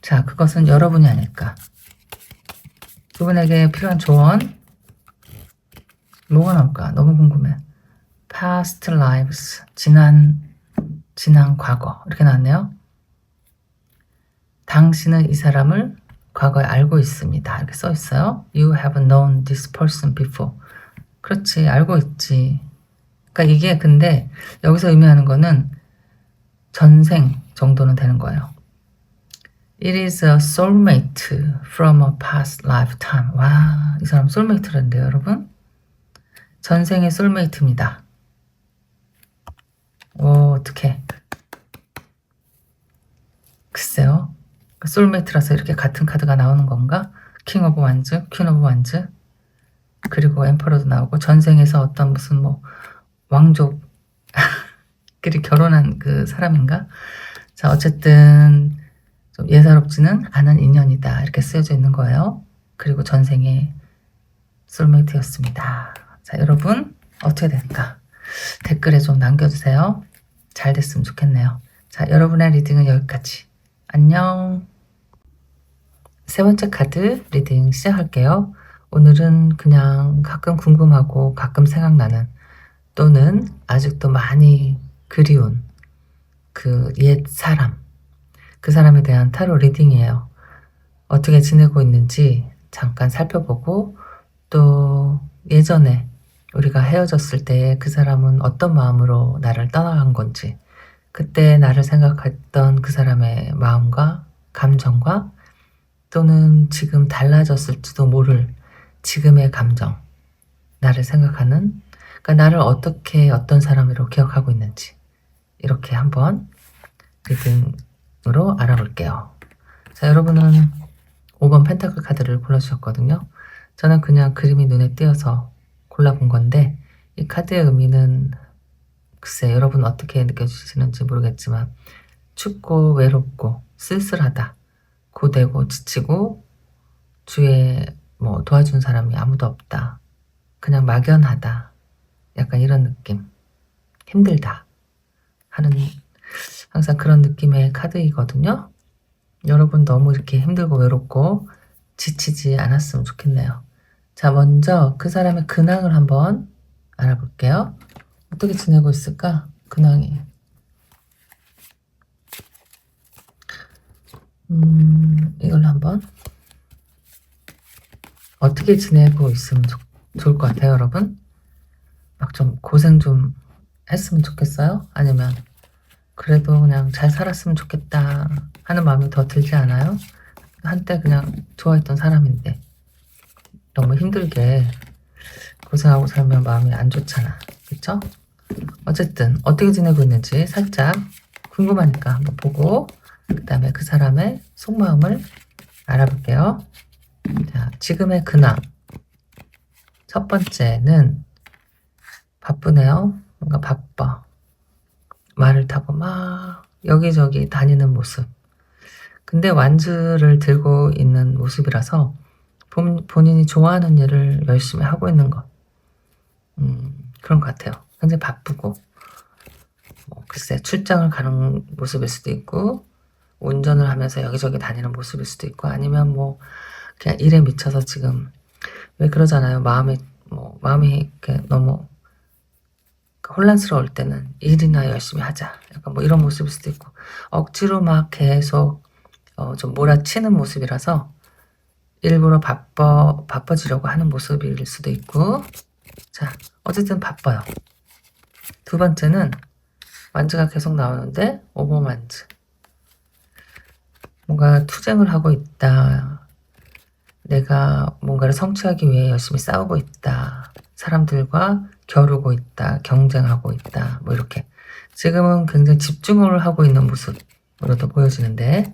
A: 자, 그것은 여러분이 아닐까? 그분에게 필요한 조언 뭐가 나올까? 너무 궁금해. past lives, 지난 과거 이렇게 나왔네요. 당신은 이 사람을 과거에 알고 있습니다. 이렇게 써 있어요. You have known this person before. 그렇지, 알고 있지. 그러니까 이게 근데 여기서 의미하는 거는 전생 정도는 되는 거예요. It is a soulmate from a past lifetime. 와, 이 사람 soulmate라는데요, 여러분? 전생의 soulmate입니다. 오, 어떡해. 글쎄요. soulmate라서 이렇게 같은 카드가 나오는 건가? king of wands, queen of wands, 그리고 엠퍼러도 나오고 전생에서 어떤 무슨 뭐 왕족끼리 결혼한 그 사람인가? 자, 어쨌든 좀 예사롭지는 않은 인연이다 이렇게 쓰여져 있는 거예요. 그리고 전생의 솔메이트였습니다. 자, 여러분 어떻게 될까? 댓글에 좀 남겨주세요. 잘 됐으면 좋겠네요. 자, 여러분의 리딩은 여기까지. 안녕. 세 번째 카드 리딩 시작할게요. 오늘은 그냥 가끔 궁금하고 가끔 생각나는 또는 아직도 많이 그리운 그 옛 사람, 그 사람에 대한 타로 리딩이에요. 어떻게 지내고 있는지 잠깐 살펴보고 또 예전에 우리가 헤어졌을 때 그 사람은 어떤 마음으로 나를 떠나간 건지 그때 나를 생각했던 그 사람의 마음과 감정과 또는 지금 달라졌을지도 모를 지금의 감정, 나를 생각하는, 그러니까 나를 어떻게 어떤 사람으로 기억하고 있는지 이렇게 한번 리딩으로 알아볼게요. 자, 여러분은 5번 펜타클 카드를 골라주셨거든요. 저는 그냥 그림이 눈에 띄어서 골라본 건데 이 카드의 의미는 글쎄 여러분 어떻게 느껴지시는지 모르겠지만 춥고 외롭고 쓸쓸하다, 고되고 지치고 주위에 뭐 도와준 사람이 아무도 없다, 그냥 막연하다, 약간 이런 느낌, 힘들다 하는 항상 그런 느낌의 카드이거든요. 여러분 너무 이렇게 힘들고 외롭고 지치지 않았으면 좋겠네요. 자, 먼저 그 사람의 근황을 한번 알아볼게요. 어떻게 지내고 있을까? 근황이. 이걸로 한번 어떻게 지내고 있으면 좋을 것 같아요, 여러분? 막 좀 고생 좀 했으면 좋겠어요? 아니면 그래도 그냥 잘 살았으면 좋겠다 하는 마음이 더 들지 않아요? 한때 그냥 좋아했던 사람인데 너무 힘들게 고생하고 살면 마음이 안 좋잖아. 그쵸? 어쨌든 어떻게 지내고 있는지 살짝 궁금하니까 한번 보고 그 다음에 그 사람의 속마음을 알아볼게요. 자, 지금의 근황. 첫 번째는 바쁘네요. 뭔가 바빠. 말을 타고 막 여기저기 다니는 모습. 근데 완즈를 들고 있는 모습이라서 본인이 좋아하는 일을 열심히 하고 있는 것. 그런 것 같아요. 굉장히 바쁘고 뭐 글쎄 출장을 가는 모습일 수도 있고 운전을 하면서 여기저기 다니는 모습일 수도 있고 아니면 뭐 그냥 일에 미쳐서 지금 왜 그러잖아요. 마음이 이렇게 너무 혼란스러울 때는 일이나 열심히 하자. 약간 뭐 이런 모습일 수도 있고 억지로 막 계속 좀 몰아치는 모습이라서 일부러 바빠지려고 하는 모습일 수도 있고. 자, 어쨌든 바빠요. 두 번째는 완즈가 계속 나오는데 5번 완즈. 뭔가 투쟁을 하고 있다. 내가 뭔가를 성취하기 위해 열심히 싸우고 있다. 사람들과 겨루고 있다. 경쟁하고 있다. 뭐 이렇게. 지금은 굉장히 집중을 하고 있는 모습으로도 보여지는데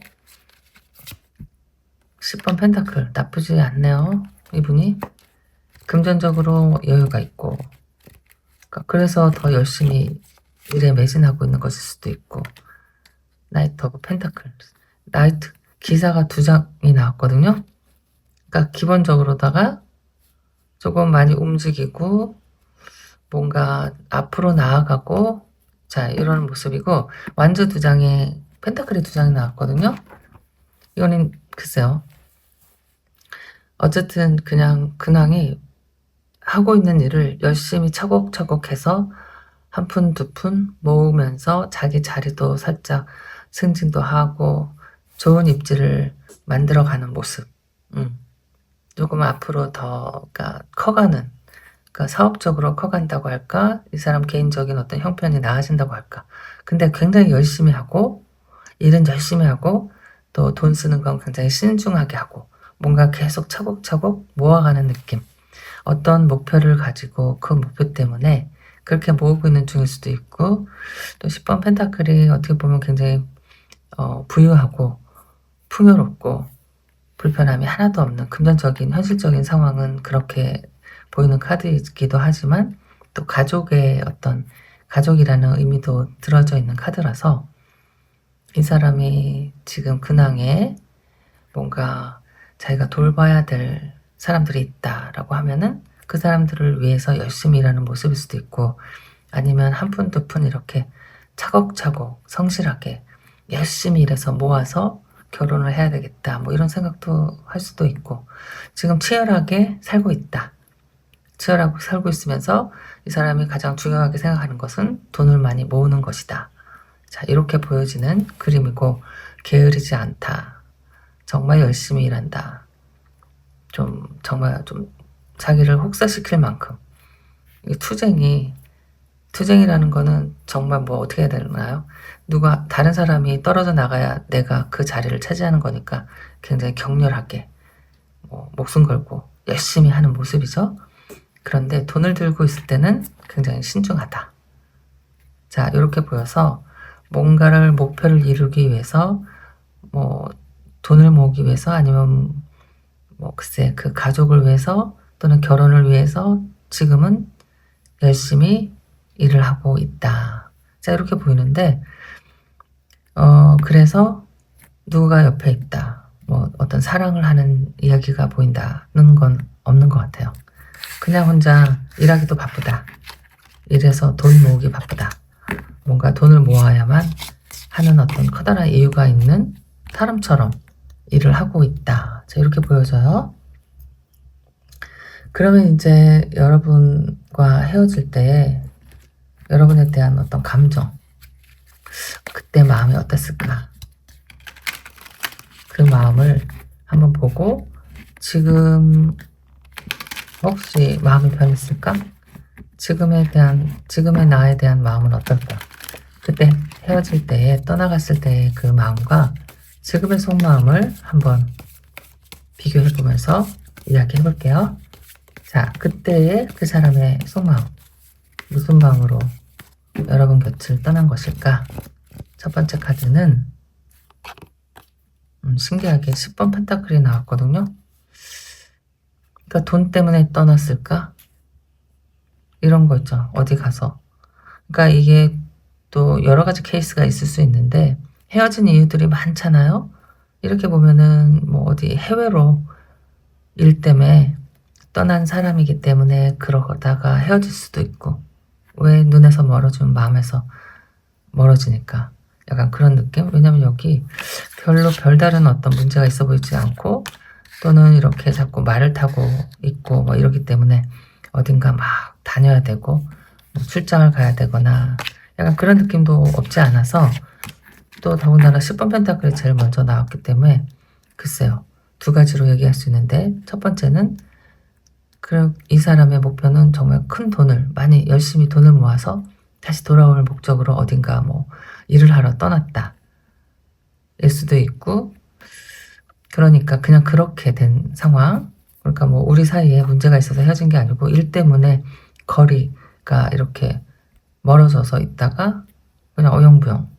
A: 10번 펜타클 나쁘지 않네요. 이분이 금전적으로 여유가 있고 그러니까 그래서 더 열심히 일에 매진하고 있는 것일 수도 있고. 나이트 오브 펜타클. 나이트 기사가 2장이 나왔거든요. 그러니까 기본적으로다가 조금 많이 움직이고 뭔가 앞으로 나아가고 자 이런 모습이고, 완주 2장에 펜타클이 2장이 나왔거든요. 이거는 글쎄요. 어쨌든 그냥 근황이 하고 있는 일을 열심히 차곡차곡 해서 한 푼 두 푼 모으면서 자기 자리도 살짝 승진도 하고 좋은 입지를 만들어가는 모습. 조금 앞으로 더 그러니까 커가는, 그러니까 사업적으로 커간다고 할까, 이 사람 개인적인 어떤 형편이 나아진다고 할까. 근데 굉장히 열심히 하고, 일은 열심히 하고, 또 돈 쓰는 건 굉장히 신중하게 하고, 뭔가 계속 차곡차곡 모아가는 느낌. 어떤 목표를 가지고 그 목표 때문에 그렇게 모으고 있는 중일 수도 있고, 또 10번 펜타클이 어떻게 보면 굉장히 부유하고 풍요롭고 불편함이 하나도 없는 금전적인 현실적인 상황은 그렇게 보이는 카드이기도 하지만, 또 가족의 어떤 가족이라는 의미도 들어져 있는 카드라서 이 사람이 지금 근황에 뭔가 자기가 돌봐야 될 사람들이 있다라고 하면은 그 사람들을 위해서 열심히 일하는 모습일 수도 있고, 아니면 한 푼 두 푼 이렇게 차곡차곡 성실하게 열심히 일해서 모아서 결혼을 해야 되겠다 뭐 이런 생각도 할 수도 있고, 지금 치열하게 살고 있다. 치열하게 살고 있으면서 이 사람이 가장 중요하게 생각하는 것은 돈을 많이 모으는 것이다. 자, 이렇게 보여지는 그림이고, 게으르지 않다. 정말 열심히 일한다. 정말 자기를 혹사시킬 만큼. 이 투쟁이라는 거는 정말 뭐 어떻게 해야 되나요? 다른 사람이 떨어져 나가야 내가 그 자리를 차지하는 거니까 굉장히 격렬하게 목숨 걸고 열심히 하는 모습이죠. 그런데 돈을 들고 있을 때는 굉장히 신중하다. 자, 이렇게 보여서 뭔가를 목표를 이루기 위해서 돈을 모으기 위해서, 아니면 글쎄 그 가족을 위해서 또는 결혼을 위해서 지금은 열심히 일을 하고 있다. 자, 이렇게 보이는데 그래서 누가 옆에 있다, 어떤 사랑을 하는 이야기가 보인다는 건 없는 것 같아요. 그냥 혼자 일하기도 바쁘다. 일해서 돈 모으기 바쁘다. 뭔가 돈을 모아야만 하는 어떤 커다란 이유가 있는 사람처럼 일을 하고 있다. 자, 이렇게 보여져요. 그러면 이제 여러분과 헤어질 때 여러분에 대한 어떤 감정, 그때 마음이 어땠을까? 그 마음을 한번 보고, 지금 혹시 마음이 변했을까? 지금의 나에 대한 마음은 어떨까? 그때 헤어질 때에, 떠나갔을 때의 그 마음과 지금의 속마음을 한번 비교해보면서 이야기해 볼게요. 자, 그때의 그 사람의 속마음, 무슨 마음으로 여러분 곁을 떠난 것일까? 첫 번째 카드는 신기하게 10번 펜타클이 나왔거든요. 그러니까 돈 때문에 떠났을까? 이런 거 있죠. 어디 가서. 그러니까 이게 또 여러 가지 케이스가 있을 수 있는데, 헤어진 이유들이 많잖아요. 이렇게 보면은 어디 해외로 일 때문에 떠난 사람이기 때문에 그러다가 헤어질 수도 있고, 왜 눈에서 멀어지면 마음에서 멀어지니까 약간 그런 느낌? 왜냐면 여기 별로 별다른 어떤 문제가 있어 보이지 않고, 또는 이렇게 자꾸 말을 타고 있고 이러기 때문에 어딘가 막 다녀야 되고 출장을 가야 되거나 약간 그런 느낌도 없지 않아서, 또 더군다나 10번 펜타클이 제일 먼저 나왔기 때문에 글쎄요, 2가지로 얘기할 수 있는데, 첫 번째는 이 사람의 목표는 정말 큰 돈을 많이 열심히 돈을 모아서 다시 돌아올 목적으로 어딘가 일을 하러 떠났다 일 수도 있고, 그러니까 그냥 그렇게 된 상황. 그러니까 우리 사이에 문제가 있어서 헤어진 게 아니고 일 때문에 거리가 이렇게 멀어져서 있다가 그냥 어영부영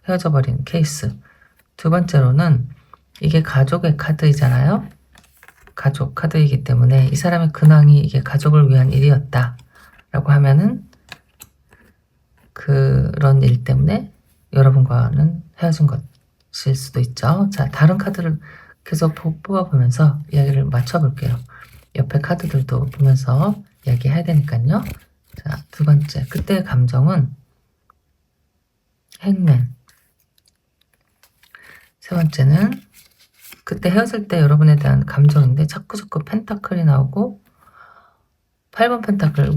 A: 헤어져 버린 케이스. 2번째로는 이게 가족의 카드이잖아요. 가족 카드이기 때문에 이 사람의 근황이 이게 가족을 위한 일이었다 라고 하면은 그런 일 때문에 여러분과는 헤어진 것일 수도 있죠. 자, 다른 카드를 계속 뽑아보면서 이야기를 맞춰볼게요. 옆에 카드들도 보면서 이야기해야 되니까요. 자, 두 번째, 그때의 감정은 행맨. 세 번째는 그때 헤어질 때 여러분에 대한 감정인데 자꾸 펜타클이 나오고 8번 펜타클,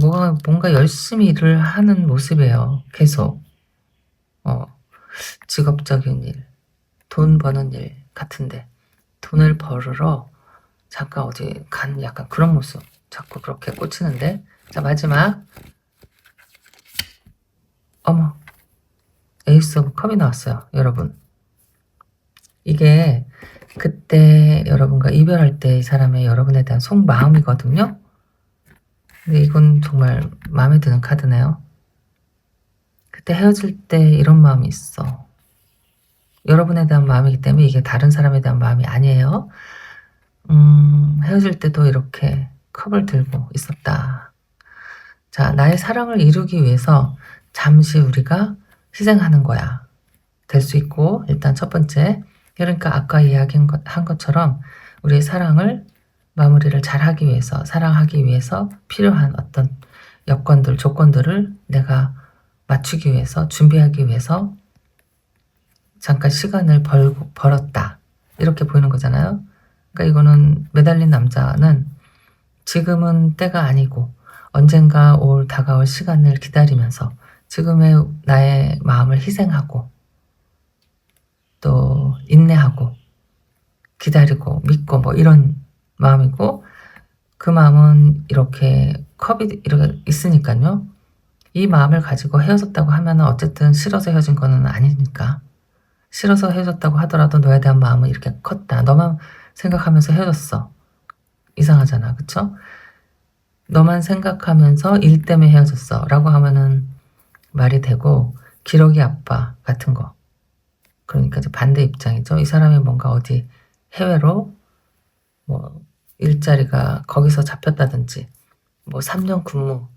A: 뭔가 열심히 일을 하는 모습이에요. 계속 직업적인 일, 돈 버는 일 같은데 돈을 벌으러 잠깐 어디 간 약간 그런 모습 자꾸 그렇게 꽂히는데. 자, 마지막 어머, 에이스 오브 컵이 나왔어요. 여러분, 이게 그때 여러분과 이별할 때 이 사람의 여러분에 대한 속마음이거든요. 근데 이건 정말 마음에 드는 카드네요. 그때 헤어질 때 이런 마음이 있어. 여러분에 대한 마음이기 때문에 이게 다른 사람에 대한 마음이 아니에요. 헤어질 때도 이렇게 컵을 들고 있었다. 자, 나의 사랑을 이루기 위해서 잠시 우리가 희생하는 거야. 될 수 있고, 일단 첫 번째, 그러니까 아까 이야기한 것처럼 우리의 사랑을 마무리를 잘 하기 위해서, 사랑하기 위해서 필요한 어떤 여건들, 조건들을 내가 맞추기 위해서, 준비하기 위해서 잠깐 시간을 벌었다. 이렇게 보이는 거잖아요. 그러니까 이거는 매달린 남자는 지금은 때가 아니고 언젠가 다가올 시간을 기다리면서 지금의 나의 마음을 희생하고 또 인내하고 기다리고 믿고 뭐 이런 마음이고, 그 마음은 이렇게 컵이 이렇게 있으니까요. 이 마음을 가지고 헤어졌다고 하면은 어쨌든 싫어서 헤어진 거는 아니니까. 싫어서 헤어졌다고 하더라도 너에 대한 마음은 이렇게 컸다. 너만 생각하면서 헤어졌어. 이상하잖아. 그쵸? 너만 생각하면서 일 때문에 헤어졌어 라고 하면은 말이 되고, 기러기 아빠 같은 거, 그러니까 이제 반대 입장이죠. 이 사람이 뭔가 어디 해외로 뭐 일자리가 거기서 잡혔다든지 뭐 3년 근무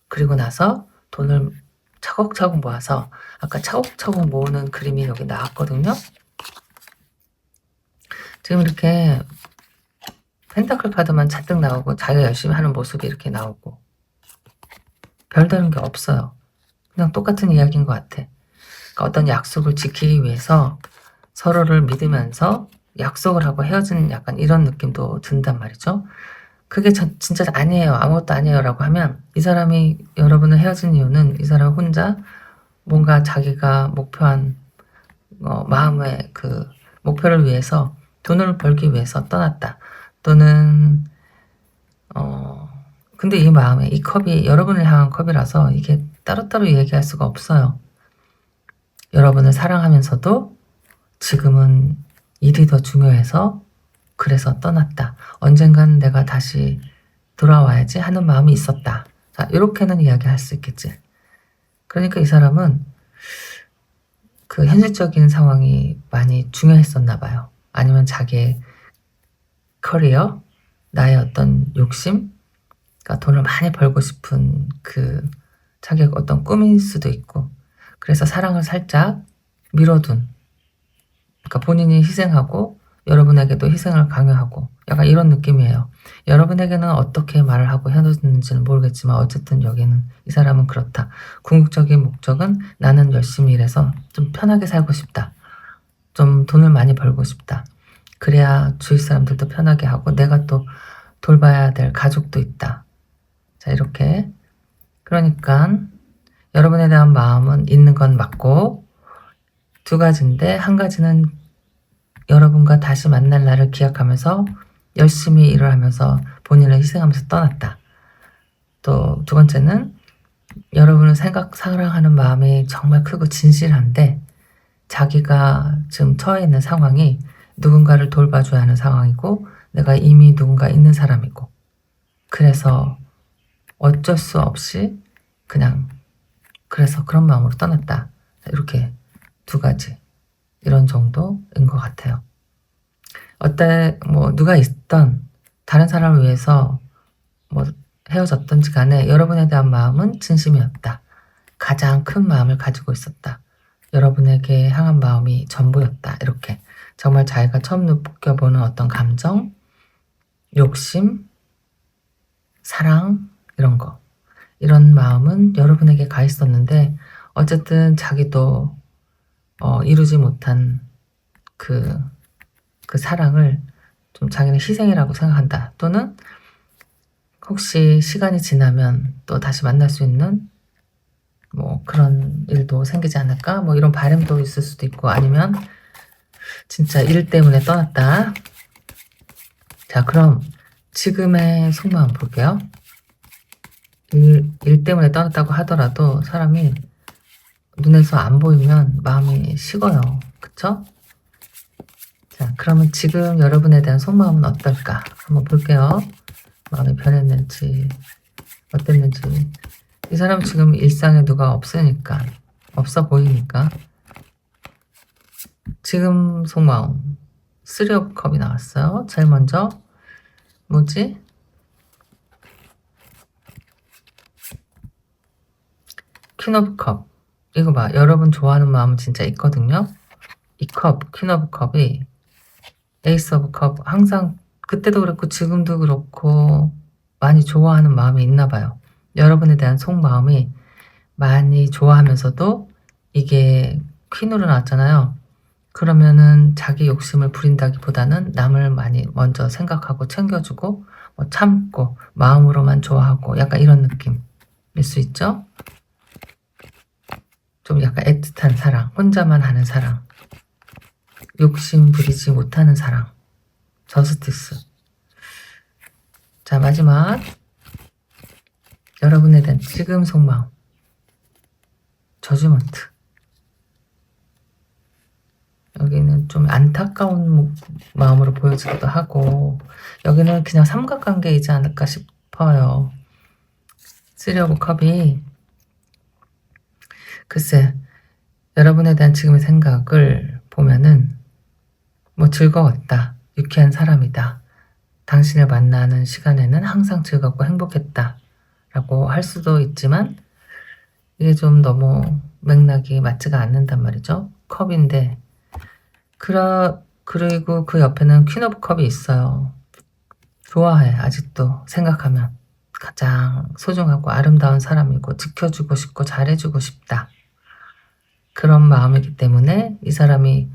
A: 그리고 나서 돈을 차곡차곡 모아서, 아까 차곡차곡 모으는 그림이 여기 나왔거든요. 지금 이렇게 펜타클 카드만 잔뜩 나오고 자기가 열심히 하는 모습이 이렇게 나오고 별다른 게 없어요. 그냥 똑같은 이야기인 것 같아. 그러니까 어떤 약속을 지키기 위해서 서로를 믿으면서 약속을 하고 헤어지는 약간 이런 느낌도 든단 말이죠. 그게 진짜 아니에요, 아무것도 아니에요 라고 하면 이 사람이 여러분을 헤어진 이유는 이 사람 혼자 뭔가 자기가 목표한 마음의 그 목표를 위해서 돈을 벌기 위해서 떠났다. 또는 근데 이 마음에 이 컵이 여러분을 향한 컵이라서 이게 따로따로 얘기할 수가 없어요. 여러분을 사랑하면서도 지금은 일이 더 중요해서 그래서 떠났다. 언젠간 내가 다시 돌아와야지 하는 마음이 있었다. 자, 이렇게는 이야기할 수 있겠지. 그러니까 이 사람은 그 현실적인 상황이 많이 중요했었나 봐요. 아니면 자기의 커리어, 나의 어떤 욕심, 그러니까 돈을 많이 벌고 싶은 그 자기의 어떤 꿈일 수도 있고, 그래서 사랑을 살짝 미뤄둔, 그러니까 본인이 희생하고 여러분에게도 희생을 강요하고 약간 이런 느낌이에요. 여러분에게는 어떻게 말을 하고 헤어졌는지는 모르겠지만 어쨌든 여기는 이 사람은 그렇다. 궁극적인 목적은 나는 열심히 일해서 좀 편하게 살고 싶다. 좀 돈을 많이 벌고 싶다. 그래야 주위 사람들도 편하게 하고 내가 또 돌봐야 될 가족도 있다. 자, 이렇게. 그러니까 여러분에 대한 마음은 있는 건 맞고, 두 가지인데 한 가지는 여러분과 다시 만날 날을 기약하면서 열심히 일을 하면서 본인을 희생하면서 떠났다. 또 두 번째는 여러분을 사랑하는 마음이 정말 크고 진실한데 자기가 지금 처해 있는 상황이 누군가를 돌봐줘야 하는 상황이고 내가 이미 누군가 있는 사람이고, 그래서 어쩔 수 없이 그냥 그래서 그런 마음으로 떠났다. 이렇게 두 가지, 이런 정도인 것 같아요. 뭐 누가 있던 다른 사람을 위해서 뭐 헤어졌던지 간에 여러분에 대한 마음은 진심이었다. 가장 큰 마음을 가지고 있었다. 여러분에게 향한 마음이 전부였다. 이렇게 정말 자기가 처음 느껴보는 어떤 감정, 욕심, 사랑 이런 거, 이런 마음은 여러분에게 가 있었는데 어쨌든 자기도 이루지 못한 그 사랑을 좀 자기는 희생이라고 생각한다. 또는 혹시 시간이 지나면 또 다시 만날 수 있는 뭐 그런 일도 생기지 않을까? 뭐 이런 바람도 있을 수도 있고, 아니면 진짜 일 때문에 떠났다. 자, 그럼 지금의 속마음 볼게요. 일 때문에 떠났다고 하더라도 사람이 눈에서 안 보이면 마음이 식어요. 그쵸? 자, 그러면 지금 여러분에 대한 속마음은 어떨까? 한번 볼게요. 마음이 변했는지 어땠는지. 이 사람 지금 일상에 누가 없으니까, 없어 보이니까. 지금 속마음 3 of 컵이 나왔어요. 제일 먼저 뭐지? 퀸 오브 컵. 이거 봐. 여러분 좋아하는 마음은 진짜 있거든요. 이 컵, 퀸 오브 컵이 에이스 오브 컵, 항상 그때도 그렇고 지금도 그렇고 많이 좋아하는 마음이 있나 봐요. 여러분에 대한 속마음이 많이 좋아하면서도 이게 퀸으로 나왔잖아요. 그러면은 자기 욕심을 부린다기보다는 남을 많이 먼저 생각하고 챙겨주고 뭐 참고 마음으로만 좋아하고 약간 이런 느낌일 수 있죠. 좀 약간 애틋한 사랑, 혼자만 하는 사랑, 욕심 부리지 못하는 사랑, 저스티스. 자, 마지막 여러분에 대한 지금 속마음 저지먼트. 여기는 좀 안타까운 마음으로 보여지기도 하고, 여기는 그냥 삼각관계이지 않을까 싶어요. 3 오브 컵이 글쎄, 여러분에 대한 지금의 생각을 보면은 뭐 즐거웠다, 유쾌한 사람이다, 당신을 만나는 시간에는 항상 즐겁고 행복했다 라고 할 수도 있지만 이게 좀 너무 맥락이 맞지가 않는단 말이죠. 컵인데 그리고 그 옆에는 퀸 오브 컵이 있어요. 좋아해. 아직도 생각하면 가장 소중하고 아름다운 사람이고 지켜주고 싶고 잘해주고 싶다. 그런 마음이기 때문에 이 사람이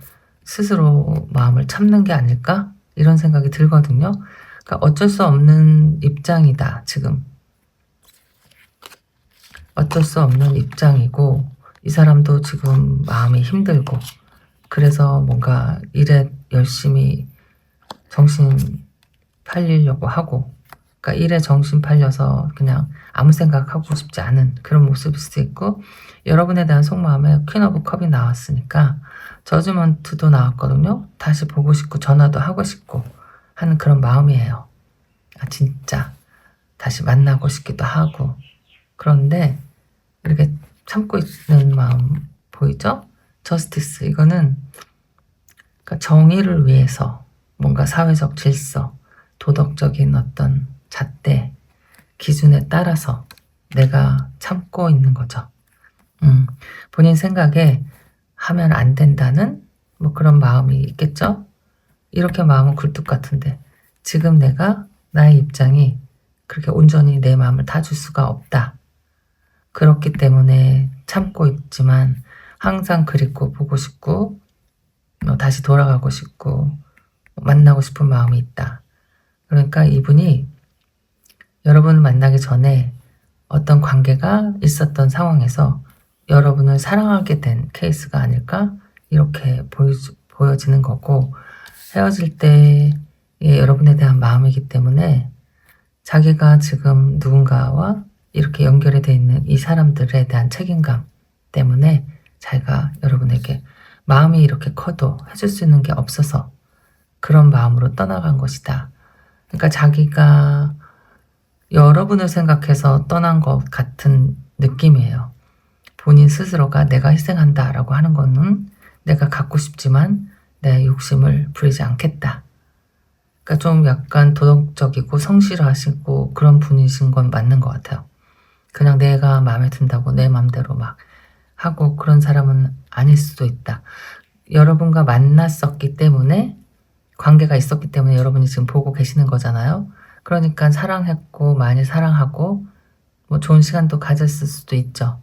A: 스스로 마음을 참는 게 아닐까? 이런 생각이 들거든요. 그러니까 어쩔 수 없는 입장이다, 지금. 어쩔 수 없는 입장이고 이 사람도 지금 마음이 힘들고 그래서 뭔가 일에 열심히 정신 팔리려고 하고, 그러니까 일에 정신 팔려서 그냥 아무 생각하고 싶지 않은 그런 모습일 수도 있고, 여러분에 대한 속마음에 퀸 오브 컵이 나왔으니까 저지먼트도 나왔거든요. 다시 보고 싶고 전화도 하고 싶고 하는 그런 마음이에요. 아, 진짜 다시 만나고 싶기도 하고. 그런데 이렇게 참고 있는 마음 보이죠? 저스티스. 이거는 그러니까 정의를 위해서 뭔가 사회적 질서, 도덕적인 어떤 잣대, 기준에 따라서 내가 참고 있는 거죠. 본인 생각에 하면 안 된다는 뭐 그런 마음이 있겠죠? 이렇게 마음은 굴뚝 같은데 지금 내가 나의 입장이 그렇게 온전히 내 마음을 다 줄 수가 없다. 그렇기 때문에 참고 있지만 항상 그립고 보고 싶고 다시 돌아가고 싶고 만나고 싶은 마음이 있다. 그러니까 이분이 여러분을 만나기 전에 어떤 관계가 있었던 상황에서 여러분을 사랑하게 된 케이스가 아닐까? 이렇게 보여지는 거고, 헤어질 때 여러분에 대한 마음이기 때문에 자기가 지금 누군가와 이렇게 연결이 돼 있는 이 사람들에 대한 책임감 때문에 자기가 여러분에게 마음이 이렇게 커도 해줄 수 있는 게 없어서 그런 마음으로 떠나간 것이다. 그러니까 자기가 여러분을 생각해서 떠난 것 같은 느낌이에요. 본인 스스로가 내가 희생한다 라고 하는 거는 내가 갖고 싶지만 내 욕심을 부리지 않겠다. 그러니까 좀 약간 도덕적이고 성실하시고 그런 분이신 건 맞는 것 같아요. 그냥 내가 마음에 든다고 내 맘대로 막 하고 그런 사람은 아닐 수도 있다. 여러분과 만났었기 때문에, 관계가 있었기 때문에 여러분이 지금 보고 계시는 거잖아요. 그러니까 사랑했고 많이 사랑하고 뭐 좋은 시간도 가졌을 수도 있죠.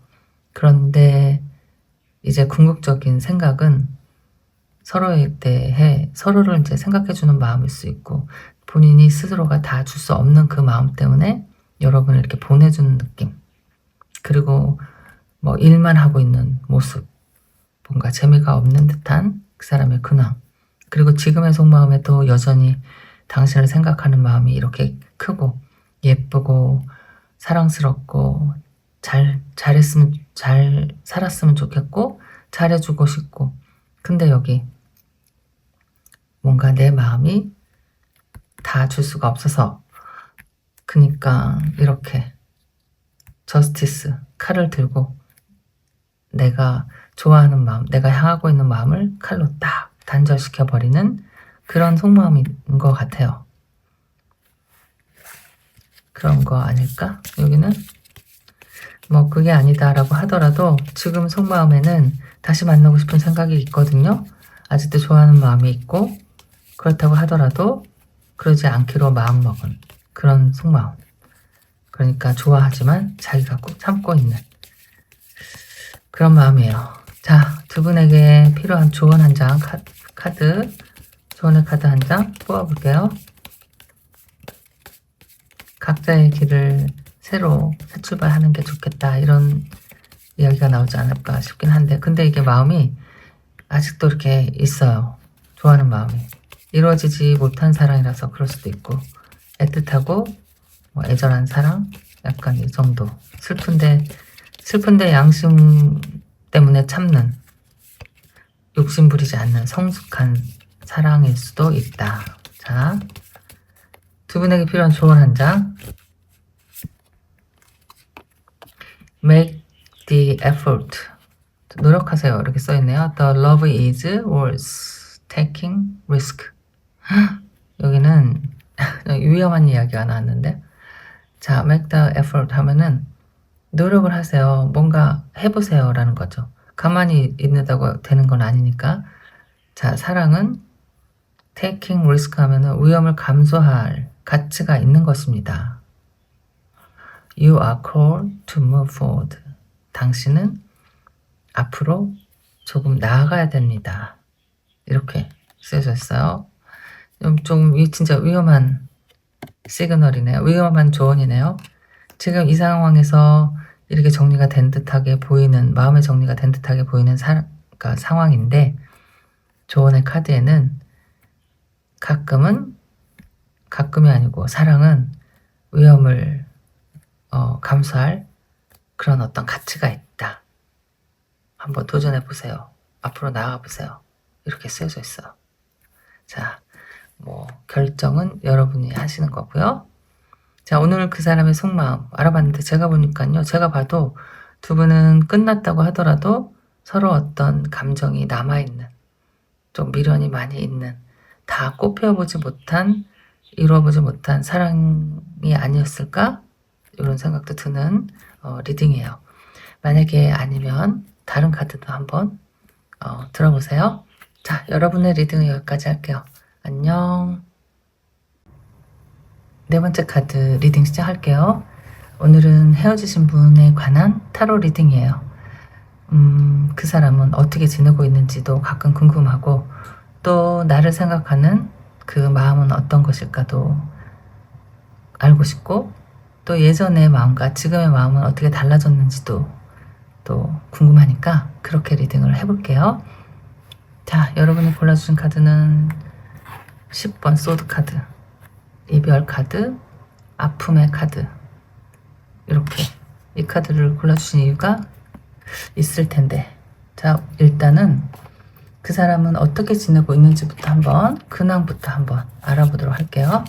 A: 그런데 이제 궁극적인 생각은 서로에 대해 서로를 이제 생각해주는 마음일 수 있고, 본인이 스스로가 다 줄 수 없는 그 마음 때문에 여러분을 이렇게 보내주는 느낌. 그리고 뭐 일만 하고 있는 모습, 뭔가 재미가 없는 듯한 그 사람의 근황. 그리고 지금의 속마음에도 여전히 당신을 생각하는 마음이 이렇게 크고 예쁘고 사랑스럽고 잘했으면, 잘 살았으면 좋겠고 잘해주고 싶고, 근데 여기 뭔가 내 마음이 다 줄 수가 없어서, 그니까 이렇게 저스티스 칼을 들고 내가 좋아하는 마음, 내가 향하고 있는 마음을 칼로 딱 단절시켜버리는 그런 속마음인 것 같아요. 그런 거 아닐까? 여기는 뭐 그게 아니다라고 하더라도 지금 속마음에는 다시 만나고 싶은 생각이 있거든요. 아직도 좋아하는 마음이 있고, 그렇다고 하더라도 그러지 않기로 마음먹은 그런 속마음. 그러니까 좋아하지만 자기가 꼭 참고 있는 그런 마음이에요. 자, 두 분에게 필요한 조언 한 장, 조언의 카드 한 장 뽑아볼게요. 각자의 길을 새로 새 출발하는 게 좋겠다, 이런 이야기가 나오지 않을까 싶긴 한데, 근데 이게 마음이 아직도 이렇게 있어요. 좋아하는 마음이 이루어지지 못한 사랑이라서 그럴 수도 있고, 애틋하고 뭐 애절한 사랑, 약간 이 정도. 슬픈데 양심 때문에 참는, 욕심 부리지 않는 성숙한 사랑일 수도 있다. 자, 두 분에게 필요한 조언 한 장. Make the effort. 노력하세요. 이렇게 써있네요. The love is worth taking risk. 여기는 위험한 이야기가 나왔는데, 자, make the effort 하면은 노력을 하세요. 뭔가 해보세요 라는 거죠. 가만히 있는다고 되는 건 아니니까. 자, 사랑은 taking risk 하면은 위험을 감수할 가치가 있는 것입니다. You are called to move forward. 당신은 앞으로 조금 나아가야 됩니다. 이렇게 쓰여져 있어요. 좀 진짜 위험한 시그널이네요. 위험한 조언이네요. 지금 이 상황에서 이렇게 정리가 된 듯하게 보이는, 마음의 정리가 된 듯하게 보이는 그러니까 상황인데, 조언의 카드에는 가끔이 아니고 사랑은 위험을 감수할 그런 어떤 가치가 있다. 한번 도전해보세요. 앞으로 나아가보세요. 이렇게 쓰여져 있어요. 자, 뭐 결정은 여러분이 하시는 거고요. 자, 오늘 그 사람의 속마음 알아봤는데, 제가 보니까요, 제가 봐도 두 분은 끝났다고 하더라도 서로 어떤 감정이 남아있는, 좀 미련이 많이 있는, 다 꽃피워보지 못한, 이루어보지 못한 사랑이 아니었을까? 이런 생각도 드는 리딩이에요. 만약에 아니면 다른 카드도 한번 들어보세요. 자, 여러분의 리딩은 여기까지 할게요. 안녕. 네 번째 카드 리딩 시작할게요. 오늘은 헤어지신 분에 관한 타로 리딩이에요. 그 사람은 어떻게 지내고 있는지도 가끔 궁금하고, 또 나를 생각하는 그 마음은 어떤 것일까도 알고 싶고, 또 예전의 마음과 지금의 마음은 어떻게 달라졌는지도 또 궁금하니까 그렇게 리딩을 해볼게요. 자, 여러분이 골라주신 카드는 10번 소드 카드, 이별 카드, 아픔의 카드. 이렇게 이 카드를 골라주신 이유가 있을 텐데, 자, 일단은 그 사람은 어떻게 지내고 있는지부터 한번, 근황부터 한번 알아보도록 할게요.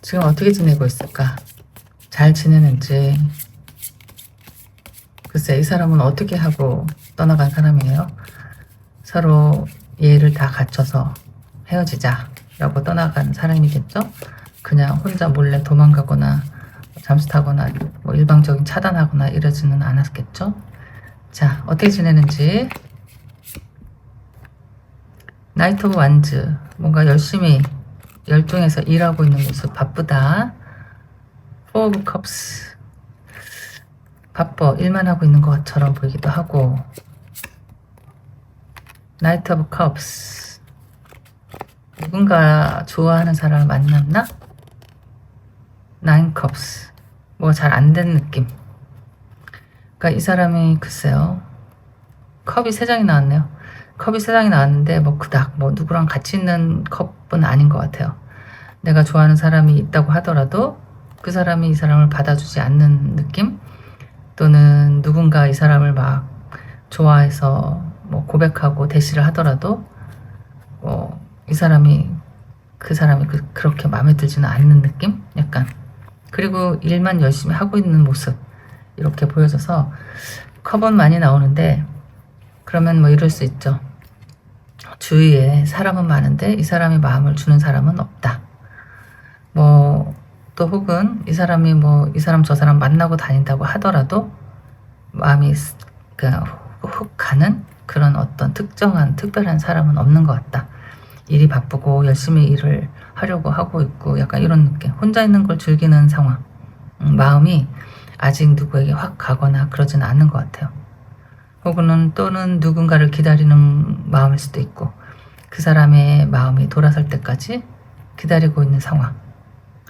A: 지금 어떻게 지내고 있을까? 잘 지내는지. 글쎄, 이 사람은 어떻게 하고 떠나간 사람이에요? 서로 예의를 다 갖춰서 헤어지자라고 떠나간 사람이겠죠? 그냥 혼자 몰래 도망가거나 잠수 타거나 뭐 일방적인 차단하거나 이러지는 않았겠죠? 자, 어떻게 지내는지. 나이트 오브 완즈, 뭔가 열심히 열중해서 일하고 있는 모습, 바쁘다. 포 오브 컵스, 바빠, 일만 하고 있는 것처럼 보이기도 하고. 나이트 오브 컵스, 누군가 좋아하는 사람을 만났나? 나인 컵스, 뭐가 잘 안 된 느낌. 그러니까 이 사람이 글쎄요, 컵이 3장이 나왔네요. 컵이 3장이 나왔는데 뭐 그닥 뭐 누구랑 같이 있는 컵은 아닌 것 같아요. 내가 좋아하는 사람이 있다고 하더라도 그 사람이 이 사람을 받아주지 않는 느낌? 또는 누군가 이 사람을 막 좋아해서 뭐 고백하고 대시를 하더라도 이 사람이 그 사람이 그렇게 마음에 들지는 않는 느낌? 약간. 그리고 일만 열심히 하고 있는 모습, 이렇게 보여져서 컵은 많이 나오는데, 그러면 뭐 이럴 수 있죠. 주위에 사람은 많은데 이 사람이 마음을 주는 사람은 없다. 뭐 또 혹은 이 사람이 뭐 이 사람 저 사람 만나고 다닌다고 하더라도 마음이 그냥 훅 가는 그런 어떤 특별한 사람은 없는 것 같다. 일이 바쁘고 열심히 일을 하려고 하고 있고 약간 이런 느낌. 혼자 있는 걸 즐기는 상황. 마음이 아직 누구에게 확 가거나 그러지는 않는 것 같아요. 혹은 또는 누군가를 기다리는 마음일 수도 있고, 그 사람의 마음이 돌아설 때까지 기다리고 있는 상황.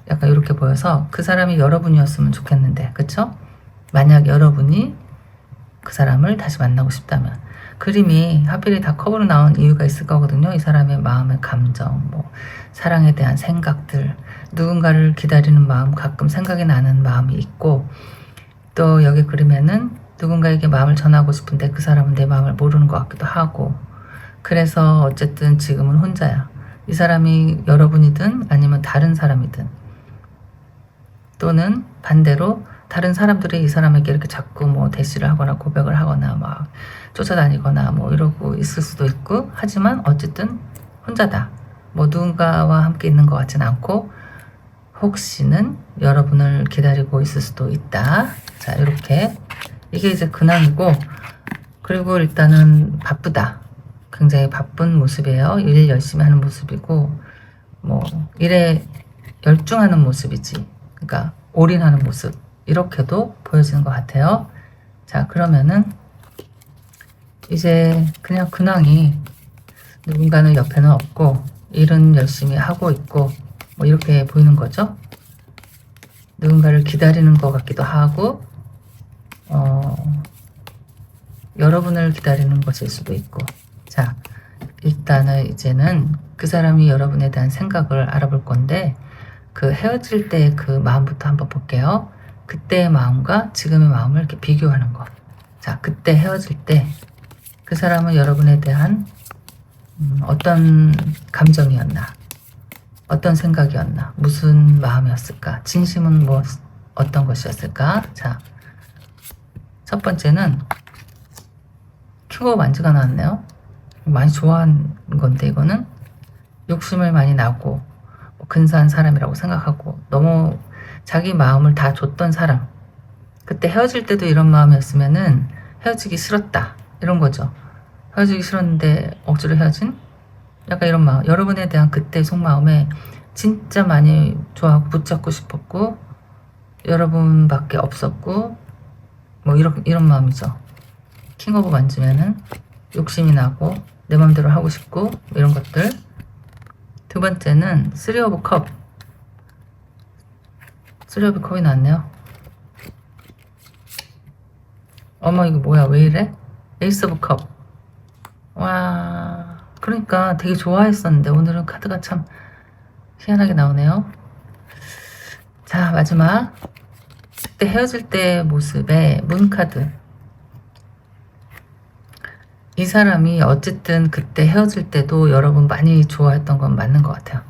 A: 약간 이렇게 보여서 그 사람이 여러분이었으면 좋겠는데, 그쵸? 만약 여러분이 그 사람을 다시 만나고 싶다면. 그림이 하필이 다 컵으로 나온 이유가 있을 거거든요. 이 사람의 마음의 감정, 뭐 사랑에 대한 생각들, 누군가를 기다리는 마음, 가끔 생각이 나는 마음이 있고, 또 여기 그림에는 누군가에게 마음을 전하고 싶은데 그 사람은 내 마음을 모르는 것 같기도 하고. 그래서 어쨌든 지금은 혼자야. 이 사람이 여러분이든 아니면 다른 사람이든, 또는 반대로 다른 사람들이 이 사람에게 이렇게 자꾸 뭐 대시를 하거나 고백을 하거나 막 쫓아다니거나 뭐 이러고 있을 수도 있고, 하지만 어쨌든 혼자다. 뭐 누군가와 함께 있는 것 같진 않고 혹시는 여러분을 기다리고 있을 수도 있다. 자, 이렇게 이게 이제 근황이고, 그리고 일단은 바쁘다. 굉장히 바쁜 모습이에요. 일 열심히 하는 모습이고, 뭐 일에 열중하는 모습이지. 그러니까 올인하는 모습, 이렇게도 보여지는 것 같아요. 자, 그러면은 이제 그냥 근황이 누군가는 옆에는 없고 일은 열심히 하고 있고 뭐 이렇게 보이는 거죠. 누군가를 기다리는 것 같기도 하고 여러분을 기다리는 것일 수도 있고. 자, 일단은 이제는 그 사람이 여러분에 대한 생각을 알아볼 건데, 그 헤어질 때 그 마음부터 한번 볼게요. 그때의 마음과 지금의 마음을 이렇게 비교하는 거. 자, 그때 헤어질 때 그 사람은 여러분에 대한 어떤 감정이었나, 어떤 생각이었나, 무슨 마음이었을까, 진심은 뭐 어떤 것이었을까. 자, 첫 번째는 킹 오브 완즈가 나왔네요. 많이 좋아한 건데, 이거는 욕심을 많이 나고 근사한 사람이라고 생각하고 너무 자기 마음을 다 줬던 사람. 그때 헤어질 때도 이런 마음이었으면은 헤어지기 싫었다, 이런 거죠. 헤어지기 싫었는데 억지로 헤어진 약간 이런 마음. 여러분에 대한 그때 속마음에 진짜 많이 좋아하고 붙잡고 싶었고 여러분밖에 없었고 뭐 이런 마음이죠. 킹 오브 완즈면은 욕심이 나고 내 맘대로 하고 싶고 이런 것들. 두 번째는 쓰리 오브 컵. 쓰리 오브 컵이 나왔네요. 어머, 이거 뭐야, 왜 이래? 에이스 오브 컵. 와, 그러니까 되게 좋아했었는데 오늘은 카드가 참 희한하게 나오네요. 자, 마지막 그때 헤어질 때 모습의 문 카드. 이 사람이 어쨌든 그때 헤어질 때도 여러분 많이 좋아했던 건 맞는 것 같아요.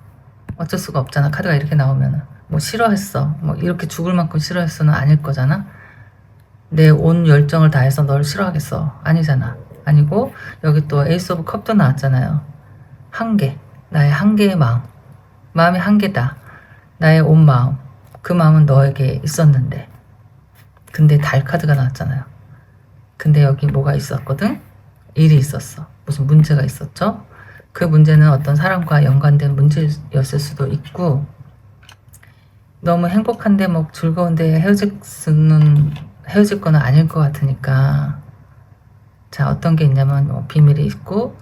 A: 어쩔 수가 없잖아. 카드가 이렇게 나오면은 뭐 싫어했어, 뭐 이렇게 죽을 만큼 싫어했어는 아닐 거잖아. 내 온 열정을 다해서 널 싫어하겠어, 아니잖아. 아니고 여기 또 에이스 오브 컵도 나왔잖아요. 한계, 나의 한계의 마음, 마음이 한계다. 나의 온 마음, 그 마음은 너에게 있었는데. 근데 달 카드가 나왔잖아요. 근데 여기 뭐가 있었거든? 일이 있었어. 무슨 문제가 있었죠? 그 문제는 어떤 사람과 연관된 문제였을 수도 있고, 너무 행복한데 뭐 즐거운데 헤어질 거는 아닐 것 같으니까. 자, 어떤 게 있냐면 뭐 비밀이 있고,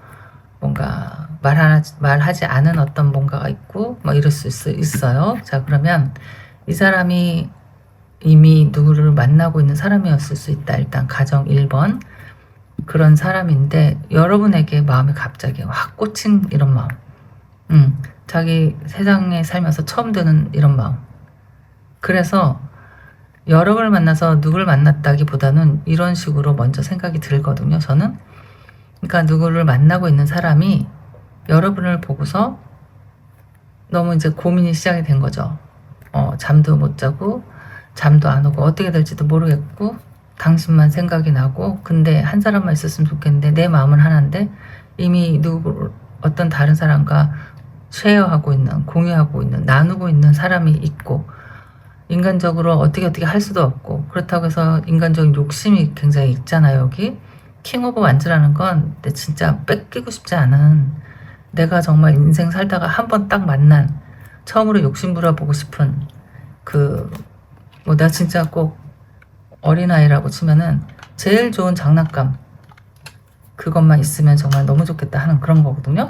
A: 뭔가 말하지 않은 어떤 뭔가가 있고 뭐 이럴 수 있어요. 자, 그러면 이 사람이 이미 누구를 만나고 있는 사람이었을 수 있다. 일단 가정 1번 그런 사람인데 여러분에게 마음이 갑자기 확 꽂힌 이런 마음. 자기 세상에 살면서 처음 드는 이런 마음. 그래서 여러분을 만나서 누구를 만났다기보다는 이런 식으로 먼저 생각이 들거든요. 저는. 그러니까 누구를 만나고 있는 사람이 여러분을 보고서 너무 이제 고민이 시작이 된 거죠. 잠도 못 자고 잠도 안 오고 어떻게 될지도 모르겠고 당신만 생각이 나고 근데 한 사람만 있었으면 좋겠는데 내 마음은 하나인데 이미 어떤 다른 사람과 쉐어하고 있는 공유하고 있는 나누고 있는 사람이 있고 인간적으로 어떻게 할 수도 없고 그렇다고 해서 인간적인 욕심이 굉장히 있잖아요. 여기 킹 오브 완즈라는 건 진짜 뺏기고 싶지 않은 내가 정말 인생 살다가 한 번 딱 만난 처음으로 욕심 부려보고 싶은 나 진짜 꼭 어린아이라고 치면은 제일 좋은 장난감 그것만 있으면 정말 너무 좋겠다 하는 그런 거거든요.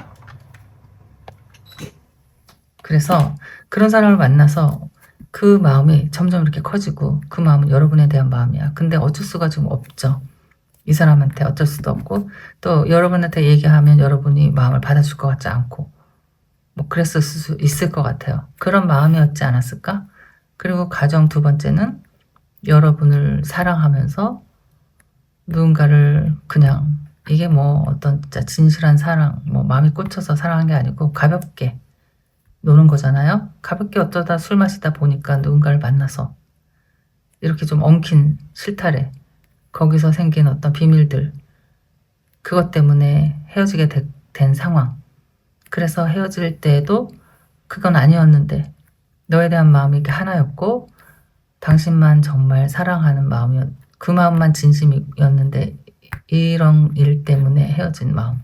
A: 그래서 그런 사람을 만나서 그 마음이 점점 이렇게 커지고 그 마음은 여러분에 대한 마음이야. 근데 어쩔 수가 좀 없죠. 이 사람한테 어쩔 수도 없고 또 여러분한테 얘기하면 여러분이 마음을 받아줄 것 같지 않고 뭐 그랬을 수 있을 것 같아요. 그런 마음이었지 않았을까? 그리고 가정 2번째는 여러분을 사랑하면서 누군가를 그냥 이게 뭐 어떤 진짜 진실한 사랑, 뭐 마음이 꽂혀서 사랑한 게 아니고 가볍게 노는 거잖아요. 가볍게 어쩌다 술 마시다 보니까 누군가를 만나서 이렇게 좀 엉킨 실타래 거기서 생긴 어떤 비밀들 그것 때문에 헤어지게 된 상황 그래서 헤어질 때에도 그건 아니었는데 너에 대한 마음이 이게 하나였고 당신만 정말 사랑하는 마음이었 그 마음만 진심이었는데 이런 일 때문에 헤어진 마음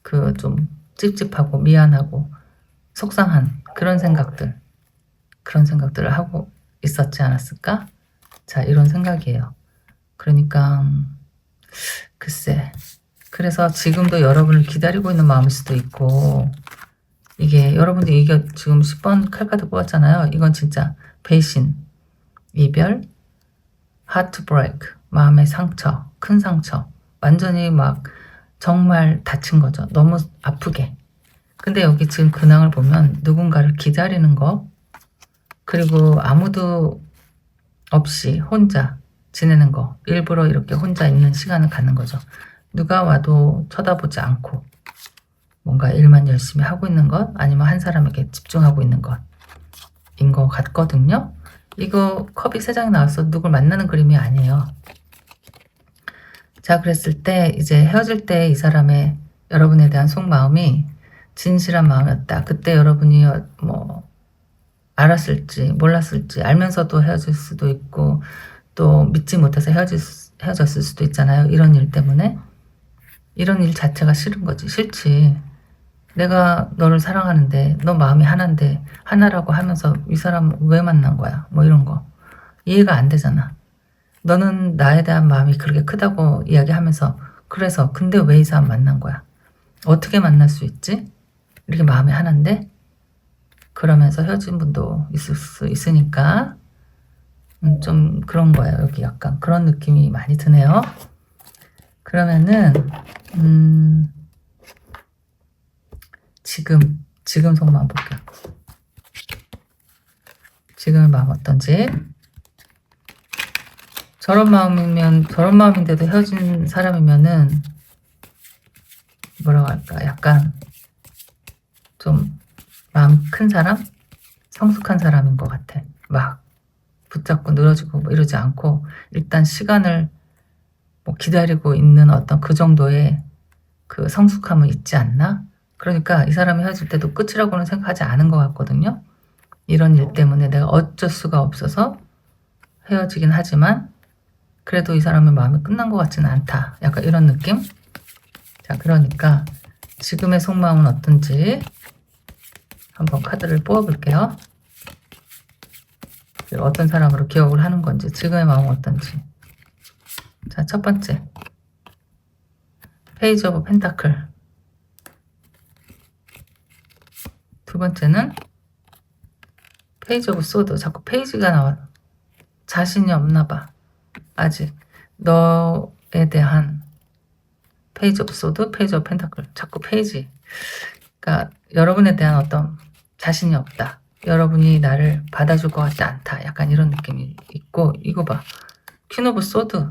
A: 그 좀 찝찝하고 미안하고 속상한 그런 생각들을 하고 있었지 않았을까? 자, 이런 생각이에요. 그러니까 글쎄 그래서 지금도 여러분을 기다리고 있는 마음일 수도 있고 이게 여러분들이 이게 지금 10번 칼카드 뽑았잖아요. 이건 진짜 배신, 이별, 하트 브레이크, 마음의 상처, 큰 상처 완전히 막 정말 다친 거죠. 너무 아프게. 근데 여기 지금 근황을 보면 누군가를 기다리는 거 그리고 아무도 없이 혼자 지내는 거 일부러 이렇게 혼자 있는 시간을 갖는 거죠. 누가 와도 쳐다보지 않고 뭔가 일만 열심히 하고 있는 것 아니면 한 사람에게 집중하고 있는 것인 것 같거든요. 이거 컵이 3장이 나와서 누굴 만나는 그림이 아니에요. 자, 그랬을 때 이제 헤어질 때 이 사람의 여러분에 대한 속마음이 진실한 마음이었다. 그때 여러분이 뭐 알았을지 몰랐을지 알면서도 헤어질 수도 있고 또 믿지 못해서 헤어졌을 수도 있잖아요. 이런 일 때문에. 이런 일 자체가 싫은 거지. 싫지. 내가 너를 사랑하는데 너 마음이 하나인데 하나라고 하면서 이 사람 왜 만난 거야? 뭐 이런 거. 이해가 안 되잖아. 너는 나에 대한 마음이 그렇게 크다고 이야기하면서 그래서 근데 왜 이 사람 만난 거야? 어떻게 만날 수 있지? 이렇게 마음이 하나인데 그러면서 헤어진 분도 있을 수 있으니까 좀 그런 거예요. 여기 약간 그런 느낌이 많이 드네요. 그러면은 지금 속마음 볼게요. 지금의 마음 어떤지. 저런 마음인데도 헤어진 사람이면은 뭐라고 할까? 약간 좀 마음 큰 사람? 성숙한 사람인 것 같아. 막 붙잡고 늘어지고 뭐 이러지 않고 일단 시간을 뭐 기다리고 있는 어떤 그 정도의 그 성숙함은 있지 않나? 그러니까 이 사람이 헤어질 때도 끝이라고는 생각하지 않은 것 같거든요. 이런 일 때문에 내가 어쩔 수가 없어서 헤어지긴 하지만 그래도 이 사람의 마음이 끝난 것 같지는 않다. 약간 이런 느낌? 자, 그러니까 지금의 속마음은 어떤지 한번 카드를 뽑아볼게요. 어떤 사람으로 기억을 하는 건지, 지금의 마음은 어떤지. 자, 첫 번째. 페이지 오브 펜타클. 두 번째는 페이지 오브 소드. 자꾸 페이지가 나와. 자신이 없나 봐. 아직. 너에 대한 페이지 오브 소드, 페이지 오브 펜타클. 자꾸 페이지. 그러니까 여러분에 대한 어떤 자신이 없다. 여러분이 나를 받아줄 것 같지 않다. 약간 이런 느낌이 있고, 이거 봐. 퀸 오브 소드.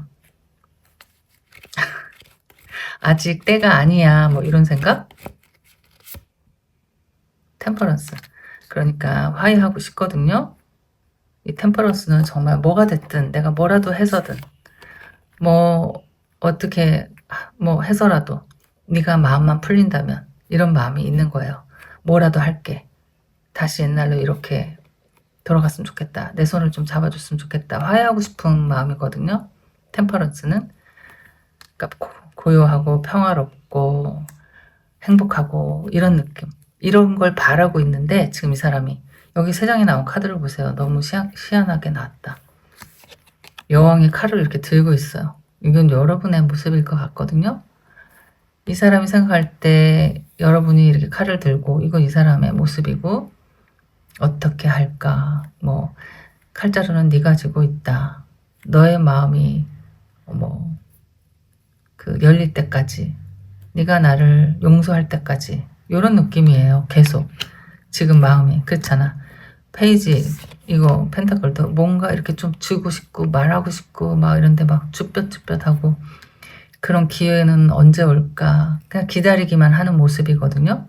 A: 아직 때가 아니야. 뭐 이런 생각? 템퍼런스. 그러니까 화해하고 싶거든요. 이 템퍼런스는 정말 뭐가 됐든 내가 뭐라도 해서든 뭐 어떻게 뭐 해서라도 네가 마음만 풀린다면 이런 마음이 있는 거예요. 뭐라도 할게. 다시 옛날로 이렇게 돌아갔으면 좋겠다. 내 손을 좀 잡아줬으면 좋겠다. 화해하고 싶은 마음이거든요. 템퍼런스는. 그러니까 고요하고 평화롭고 행복하고 이런 느낌. 이런 걸 바라고 있는데 지금 이 사람이 여기 세 장이 나온 카드를 보세요. 너무 희한하게 나왔다. 여왕이 칼을 이렇게 들고 있어요. 이건 여러분의 모습일 것 같거든요. 이 사람이 생각할 때 여러분이 이렇게 칼을 들고 이건 이 사람의 모습이고 어떻게 할까? 뭐 칼자루는 네가 쥐고 있다. 너의 마음이 뭐 그 열릴 때까지 네가 나를 용서할 때까지 이런 느낌이에요. 계속 지금 마음이 그렇잖아. 페이지 이거 펜타클도 뭔가 이렇게 좀 주고 싶고 말하고 싶고 막 이런데 막 쭈뼛쭈뼛하고 그런 기회는 언제 올까 그냥 기다리기만 하는 모습이거든요.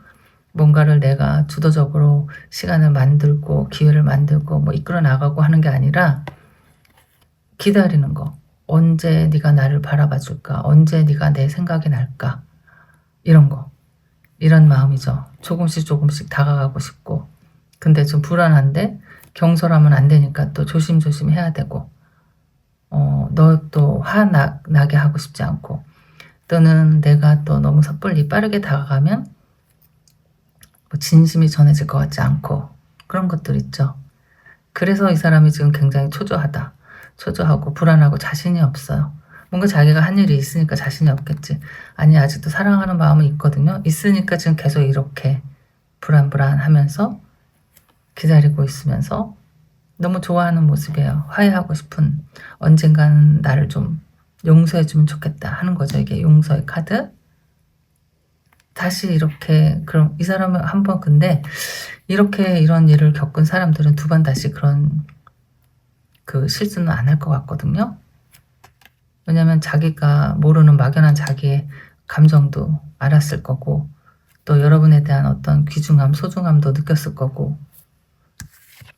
A: 뭔가를 내가 주도적으로 시간을 만들고 기회를 만들고 뭐 이끌어 나가고 하는 게 아니라 기다리는 거. 언제 네가 나를 바라봐 줄까? 언제 네가 내 생각이 날까? 이런 거. 이런 마음이죠. 조금씩 다가가고 싶고 근데 좀 불안한데 경솔하면 안 되니까 또 조심조심 해야 되고 너 또 화나게 하고 싶지 않고 또는 내가 또 너무 섣불리 빠르게 다가가면 뭐 진심이 전해질 것 같지 않고 그런 것들 있죠. 그래서 이 사람이 지금 굉장히 초조하다. 초조하고 불안하고 자신이 없어요. 뭔가 자기가 한 일이 있으니까 자신이 없겠지. 아니 아직도 사랑하는 마음은 있거든요. 있으니까 지금 계속 이렇게 불안하면서 기다리고 있으면서 너무 좋아하는 모습이에요. 화해하고 싶은 언젠가는 나를 좀 용서해주면 좋겠다 하는 거죠. 이게 용서의 카드. 다시 이렇게 그럼 이 사람은 한번 근데 이렇게 이런 일을 겪은 사람들은 두 번 다시 그런 그 실수는 안 할 것 같거든요. 왜냐면 자기가 모르는 막연한 자기의 감정도 알았을 거고 또 여러분에 대한 어떤 귀중함, 소중함도 느꼈을 거고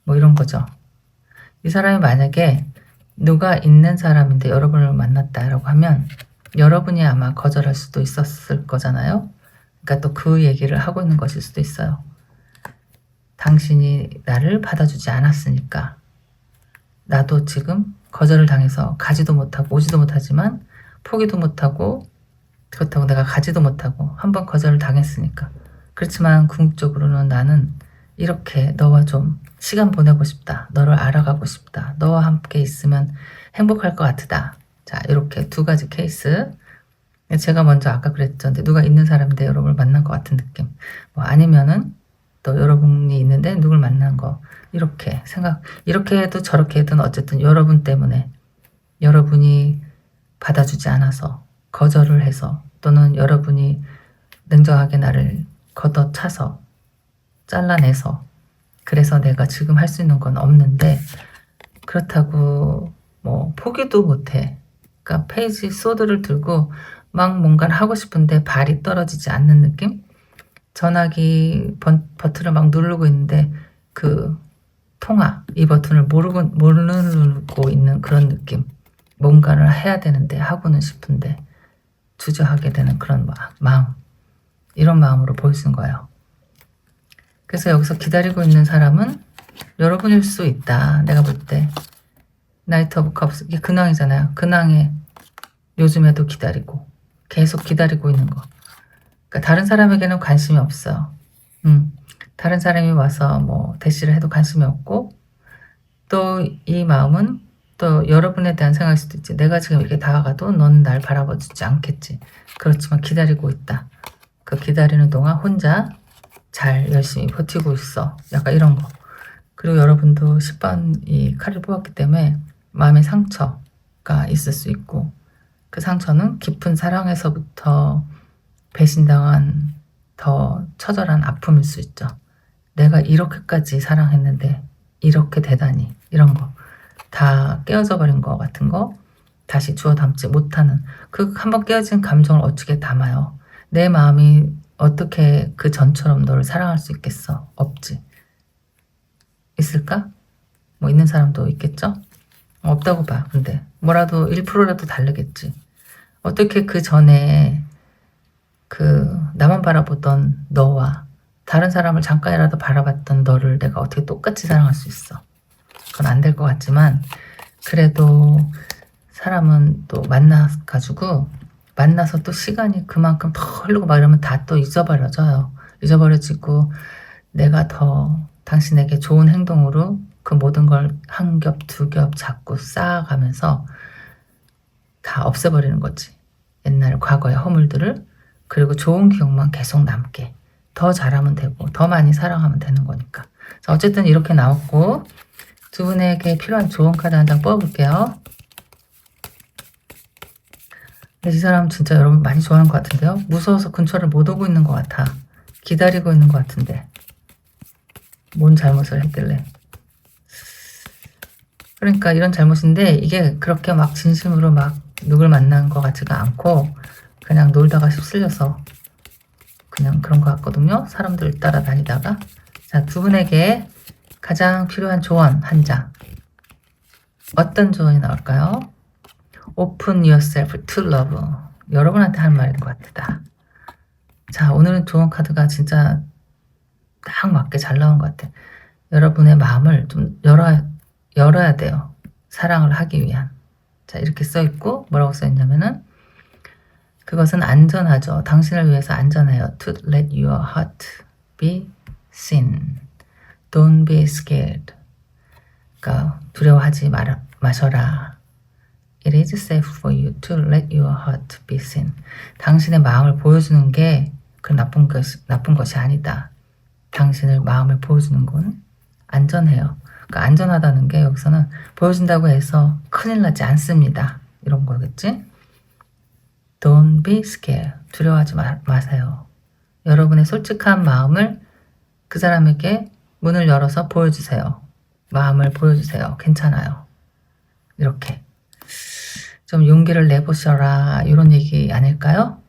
A: 뭐 이런 거죠. 이 사람이 만약에 누가 있는 사람인데 여러분을 만났다라고 하면 여러분이 아마 거절할 수도 있었을 거잖아요. 그러니까 또 그 얘기를 하고 있는 것일 수도 있어요. 당신이 나를 받아주지 않았으니까 나도 지금 거절을 당해서 가지도 못하고 오지도 못하지만 포기도 못하고 그렇다고 내가 가지도 못하고 한번 거절을 당했으니까 그렇지만 궁극적으로는 나는 이렇게 너와 좀 시간 보내고 싶다. 너를 알아가고 싶다. 너와 함께 있으면 행복할 것 같다. 자, 이렇게 두 가지 케이스. 제가 먼저 아까 그랬죠. 누가 있는 사람인데 여러분을 만난 것 같은 느낌. 뭐 아니면은 또 여러분이 있는데 누굴 만난 거. 이렇게 이렇게 해도 저렇게 해도 어쨌든 여러분 때문에 여러분이 받아주지 않아서 거절을 해서 또는 여러분이 냉정하게 나를 걷어차서 잘라내서 그래서 내가 지금 할 수 있는 건 없는데 그렇다고 뭐 포기도 못해. 그러니까 페이지 소드를 들고 막 뭔가를 하고 싶은데 발이 떨어지지 않는 느낌? 전화기 버튼을 막 누르고 있는데 그 통화 이 버튼을 모르고 있는 그런 느낌. 뭔가를 해야 되는데 하고는 싶은데 주저하게 되는 그런 마음. 이런 마음으로 보여주는 거예요. 그래서 여기서 기다리고 있는 사람은 여러분일 수 있다. 내가 볼 때 나이트 오브 컵스 이게 근황이잖아요. 근황에 요즘에도 기다리고 계속 기다리고 있는 거. 그러니까 다른 사람에게는 관심이 없어요. 다른 사람이 와서 뭐 대시를 해도 관심이 없고 또 이 마음은 또 여러분에 대한 생각일 수도 있지. 내가 지금 이렇게 다가가도 넌 날 바라봐주지 않겠지. 그렇지만 기다리고 있다. 그 기다리는 동안 혼자 잘 열심히 버티고 있어. 약간 이런 거. 그리고 여러분도 10번 이 칼을 뽑았기 때문에 마음의 상처가 있을 수 있고 그 상처는 깊은 사랑에서부터 배신당한 더 처절한 아픔일 수 있죠. 내가 이렇게까지 사랑했는데 이렇게 대단히 이런 거 다 깨어져 버린 거 같은 거 다시 주워 담지 못하는 그 한번 깨어진 감정을 어떻게 담아요. 내 마음이 어떻게 그 전처럼 너를 사랑할 수 있겠어? 없지. 있을까? 뭐 있는 사람도 있겠죠? 없다고 봐. 근데 뭐라도 1%라도 다르겠지. 어떻게 그 전에 그 나만 바라보던 너와 다른 사람을 잠깐이라도 바라봤던 너를 내가 어떻게 똑같이 사랑할 수 있어? 그건 안 될 것 같지만 그래도 사람은 또 만나가지고 만나서 또 시간이 그만큼 더 흐르고 막 이러면 다 또 잊어버려져요. 잊어버려지고 내가 더 당신에게 좋은 행동으로 그 모든 걸 한 겹, 두 겹 자꾸 쌓아가면서 다 없애버리는 거지. 옛날 과거의 허물들을. 그리고 좋은 기억만 계속 남게. 더 잘하면 되고 더 많이 사랑하면 되는 거니까. 자, 어쨌든 이렇게 나왔고 두 분에게 필요한 좋은 카드 한 장 뽑아볼게요. 근데 이 사람 진짜 여러분 많이 좋아하는 것 같은데요. 무서워서 근처를 못 오고 있는 것 같아. 기다리고 있는 것 같은데. 뭔 잘못을 했길래. 그러니까 이런 잘못인데 이게 그렇게 막 진심으로 막 누굴 만난 것 같지가 않고 그냥 놀다가 휩쓸려서 그냥 그런 것 같거든요. 사람들 따라다니다가. 자, 두 분에게 가장 필요한 조언 한 장. 어떤 조언이 나올까요? Open yourself to love. 여러분한테 하는 말인 것 같다. 자, 오늘은 조언 카드가 진짜 딱 맞게 잘 나온 것 같아. 여러분의 마음을 좀 열어야 돼요. 사랑을 하기 위한. 자, 이렇게 써있고 뭐라고 써있냐면은 그것은 안전하죠. 당신을 위해서 안전해요. To let your heart be seen. Don't be scared. 그러니까 두려워하지 마셔라. It is safe for you to let your heart be seen. 당신의 마음을 보여주는 게 그 나쁜 것이 아니다. 당신의 마음을 보여주는 건 안전해요. 그러니까 안전하다는 게 여기서는 보여준다고 해서 큰일 나지 않습니다. 이런 거겠지? Don't be scared. 두려워하지 마세요. 여러분의 솔직한 마음을 그 사람에게 문을 열어서 보여주세요. 마음을 보여주세요. 괜찮아요. 이렇게. 좀 용기를 내보셔라. 이런 얘기 아닐까요?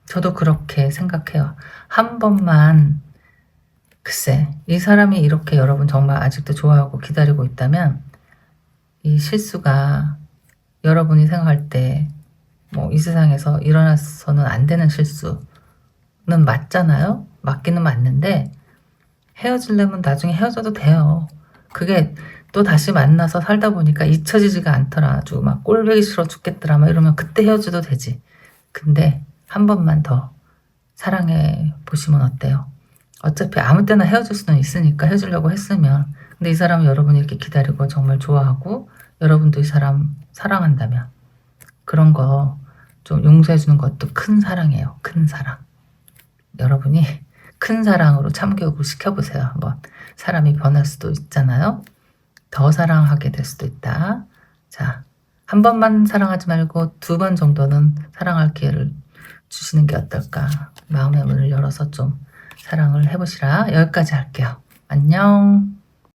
A: 저도 그렇게 생각해요. 한 번만 글쎄 이 사람이 이렇게 여러분 정말 아직도 좋아하고 기다리고 있다면 이 실수가 여러분이 생각할 때 뭐 이 세상에서 일어나서는 안 되는 실수는 맞잖아요. 맞기는 맞는데 헤어지려면 나중에 헤어져도 돼요. 그게 또 다시 만나서 살다 보니까 잊혀지지가 않더라. 아주 막 꼴보기 싫어 죽겠더라. 막 이러면 그때 헤어져도 되지. 근데 한 번만 더 사랑해 보시면 어때요? 어차피 아무 때나 헤어질 수는 있으니까 헤어지려고 했으면. 근데 이 사람은 여러분이 이렇게 기다리고 정말 좋아하고 여러분도 이 사람 사랑한다면 그런 거 좀 용서해 주는 것도 큰 사랑이에요. 큰 사랑. 여러분이 큰 사랑으로 참교육을 시켜보세요. 한번. 사람이 변할 수도 있잖아요. 더 사랑하게 될 수도 있다. 자, 한 번만 사랑하지 말고 2번 정도는 사랑할 기회를 주시는 게 어떨까. 마음의 문을 열어서 좀 사랑을 해보시라. 여기까지 할게요. 안녕.